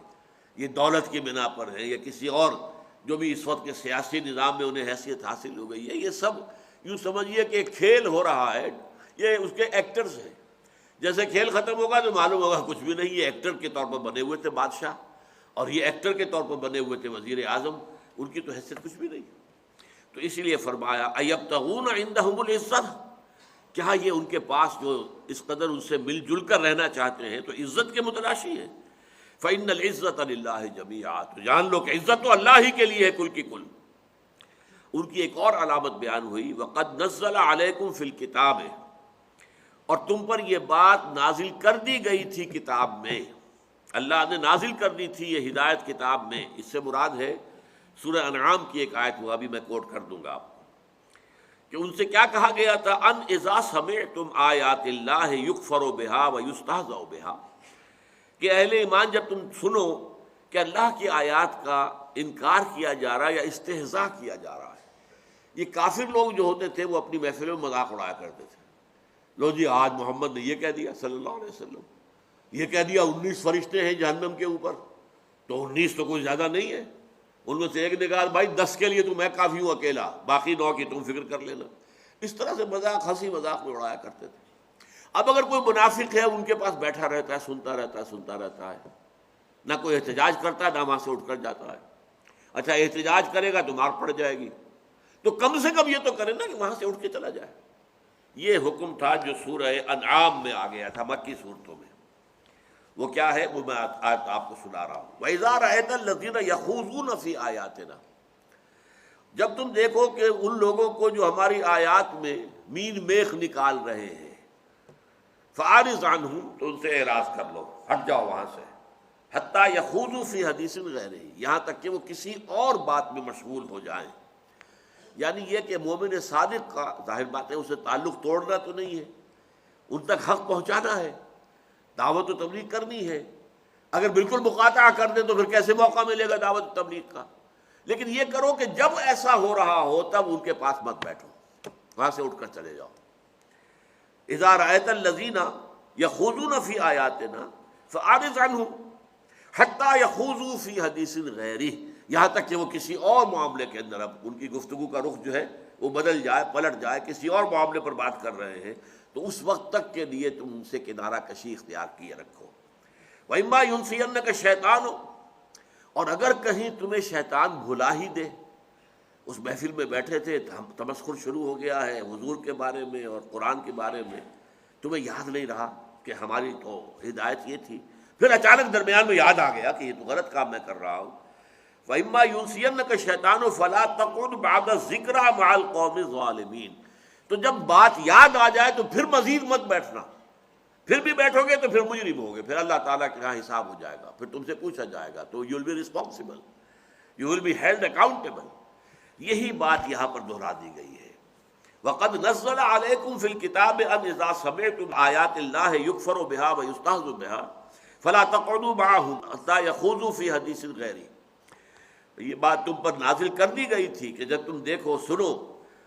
یہ دولت کی بنا پر ہے، یا کسی اور جو بھی اس وقت کے سیاسی نظام میں انہیں حیثیت حاصل ہو گئی ہے، یہ سب یوں سمجھیے کہ ایک کھیل ہو رہا ہے، یہ اس کے ایکٹرز ہیں۔ جیسے کھیل ختم ہوگا تو معلوم ہوگا کچھ بھی نہیں، یہ ایکٹر کے طور پر بنے ہوئے تھے بادشاہ، اور یہ ایکٹر کے طور پر بنے ہوئے تھے وزیر اعظم، ان کی تو حیثیت کچھ بھی نہیں۔ تو اسی لیے فرمایا ایبتغون عندهم العزہ، کیا یہ ان کے پاس جو اس قدر ان سے مل جل کر رہنا چاہتے ہیں تو عزت کے متلاشی ہیں۔ فإن العزة للہ جمیعا، تو جان لو کہ عزت تو اللہ ہی کے لیے ہے کل کی کل۔ ان کی ایک اور علامت بیان ہوئی، وقد نزل علیکم فی الکتاب، اور تم پر یہ بات نازل کر دی گئی تھی کتاب میں، اللہ نے نازل کر دی تھی یہ ہدایت کتاب میں۔ اس سے مراد ہے سورہ انعام کی ایک آیت، وہ ابھی میں کوٹ کر دوں گا آپ کو، کہ ان سے کیا کہا گیا تھا، ان اذا سمعتم آیات اللہ یکفر بہا ویستہزأ بہا، کہ اہل ایمان جب تم سنو کہ اللہ کی آیات کا انکار کیا جا رہا ہے یا استہزاء کیا جا رہا ہے۔ یہ کافر لوگ جو ہوتے تھے وہ اپنی محفلوں میں مذاق اڑایا کرتے تھے، لو جی آج محمد نے یہ کہہ دیا صلی اللہ علیہ وسلم، یہ کہہ دیا 19 فرشتے ہیں جہنم کے اوپر، تو 19 تو کوئی زیادہ نہیں ہے، ان میں سے ایک نے کہا بھائی 10 کے لیے تو میں کافی ہوں اکیلا، باقی 9 کی تم فکر کر لینا۔ اس طرح سے مذاق ہنسی مذاق میں اڑایا کرتے تھے۔ اب اگر کوئی منافق ہے ان کے پاس بیٹھا رہتا ہے، سنتا رہتا ہے، نہ کوئی احتجاج کرتا ہے نہ وہاں سے اٹھ کر جاتا ہے۔ اچھا احتجاج کرے گا تو مار پڑ جائے گی، تو کم سے کم یہ تو کرے نا کہ وہاں سے اٹھ کے چلا جائے۔ یہ حکم تھا جو سورہ انعام میں آ گیا تھا، مکی صورتوں میں۔ وہ کیا ہے وہ میں آیت آپ کو سنا رہا ہوں۔ وَإِذَا رَأَيْتَ الَّذِينَ يَخُوضُونَ فِي آيَاتِنَا، جب تم دیکھو کہ ان لوگوں کو جو ہماری آیات میں مین میخ نکال رہے ہیں، فَأَعْرِضْ عَنْهُمْ، تو ان سے اعراض کر لو، ہٹ جاؤ وہاں سے، حَتَّى يَخُوضُوا فِي حَدِيثٍ غَيْرِهِ، یہاں تک کہ وہ کسی اور بات میں مشغول ہو جائیں۔ یعنی یہ کہ مومن صادق کا ظاہر بات ہے اسے تعلق توڑنا تو نہیں ہے، ان تک حق پہنچانا ہے، دعوت و تبلیغ کرنی ہے۔ اگر بالکل مقاطعہ کر دیں تو پھر کیسے موقع ملے گا دعوت و تبلیغ کا؟ لیکن یہ کرو کہ جب ایسا ہو رہا ہو تب ان کے پاس مت بیٹھو، وہاں سے اٹھ کر چلے جاؤ۔ اذا رأيت الذين يخوضون في آياتنا فأعرض عنهم حتى يخوضوا في حديث غيره، یہاں تک کہ وہ کسی اور معاملے کے اندر، اب ان کی گفتگو کا رخ جو ہے وہ بدل جائے، پلٹ جائے، کسی اور معاملے پر بات کر رہے ہیں، تو اس وقت تک کے لیے تم ان سے کنارہ کشی اختیار کیے رکھو۔ وَإِمَّا يُنْسِيَنَّكَ الشَّيْطَانُ، اور اگر کہیں تمہیں شیطان بھلا ہی دے، اس محفل میں بیٹھے تھے، تمسخر شروع ہو گیا ہے حضور کے بارے میں اور قرآن کے بارے میں، تمہیں یاد نہیں رہا کہ ہماری تو ہدایت یہ تھی، پھر اچانک درمیان میں یاد آ گیا کہ یہ تو غلط کام میں کر رہا ہوں۔ وَإِمَّا يُنْسِيَنَّكَ الشَّيْطَانُ فَلَا تَقْعُدْ بَعْدَ الذِّكْرَىٰ مَعَ الْقَوْمِ الظَّالِمِينَ، تو جب بات یاد آ جائے تو پھر مزید مت بیٹھنا، پھر بھی بیٹھو گے تو پھر مجرم ہوگے، پھر اللہ تعالیٰ کے یہاں حساب ہو جائے گا، پھر تم سے پوچھا جائے گا، تو you will be responsible, you will be held accountable۔ یہی بات یہاں پر دہرا دی گئی ہے۔ وَقَدْ نَزَّلَ عَلَيْكُمْ فِي الْكِتَابِ أَنْ إِذَا سَمِعْتُمْ آيَاتِ اللَّهِ يُكْفَرُ بِهَا وَيُسْتَهْزَأُ بِهَا فَلَا تَقْعُدُوا مَعَهُمْ حَتَّى يَخُوضُوا فِي حَدِيثٍ غَيْرِهِ، یہ بات تم پر نازل کر دی گئی تھی کہ جب تم دیکھو سنو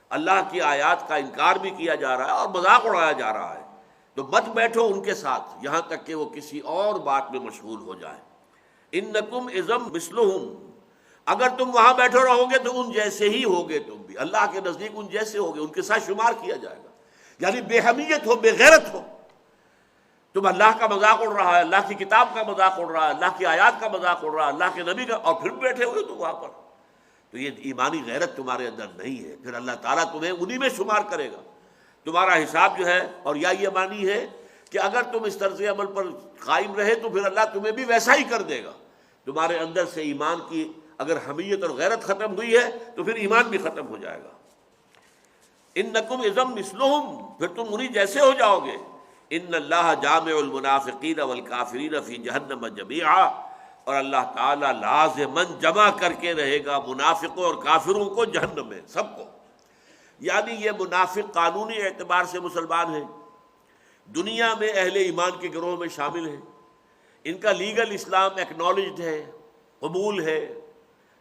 اللہ کی آیات کا انکار بھی کیا جا رہا ہے اور مذاق اڑایا جا رہا ہے، تو مت بیٹھو ان کے ساتھ یہاں تک کہ وہ کسی اور بات میں مشغول ہو جائیں۔ اِنَّكُمْ إِذًا مِثْلُهُمْ، اگر تم وہاں بیٹھے رہو گے تو ان جیسے ہی ہوگے، تم بھی اللہ کے نزدیک ان جیسے ہوگے، ان کے ساتھ شمار کیا جائے گا۔ یعنی بے حمیت ہو، بے غیرت ہو، تم اللہ کا مذاق اڑ رہا ہے، اللہ کی کتاب کا مذاق اڑ رہا ہے، اللہ کی آیات کا مذاق اڑ رہا ہے، اللہ کے نبی کا، اور پھر بیٹھے ہوئے تو وہاں پر، تو یہ ایمانی غیرت تمہارے اندر نہیں ہے، پھر اللہ تعالیٰ تمہیں انہی میں شمار کرے گا۔ تمہارا حساب جو ہے، اور یا یہ مانی ہے کہ اگر تم اس طرز عمل پر قائم رہے تو پھر اللہ تمہیں بھی ویسا ہی کر دے گا۔ تمہارے اندر سے ایمان کی اگر حمیت اور غیرت ختم ہوئی ہے تو پھر ایمان بھی ختم ہو جائے گا۔ انکم اذا مثلہم، پھر تم انہی جیسے ہو جاؤ گے۔ ان اللہ جامع المنافقین والکافرین فی جہنم جمیعا، اور اللہ تعالیٰ لازماً جمع کر کے رہے گا منافقوں اور کافروں کو جہنم میں، سب کو۔ یعنی یہ منافق قانونی اعتبار سے مسلمان ہیں، دنیا میں اہل ایمان کے گروہ میں شامل ہیں، ان کا لیگل اسلام ایکنالجڈ ہے، قبول ہے،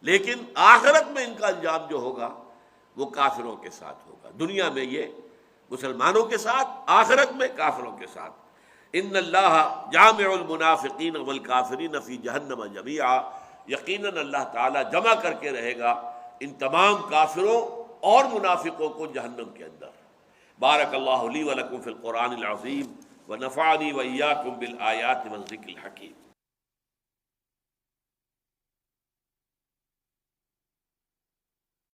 لیکن آخرت میں ان کا انجام جو ہوگا وہ کافروں کے ساتھ ہوگا۔ دنیا میں یہ مسلمانوں کے ساتھ، آخرت میں کافروں کے ساتھ۔ ان اللہ جامع المنافقین والکافرین فی جہنم جمیعا، یقیناً اللہ تعالیٰ جمع کر کے رہے گا ان تمام کافروں اور منافقوں کو جہنم کے اندر۔ بارک اللہ لی ولکم فی القرآن العظیم ونفعنی وإیاکم بالآیات والذکر الحکیم۔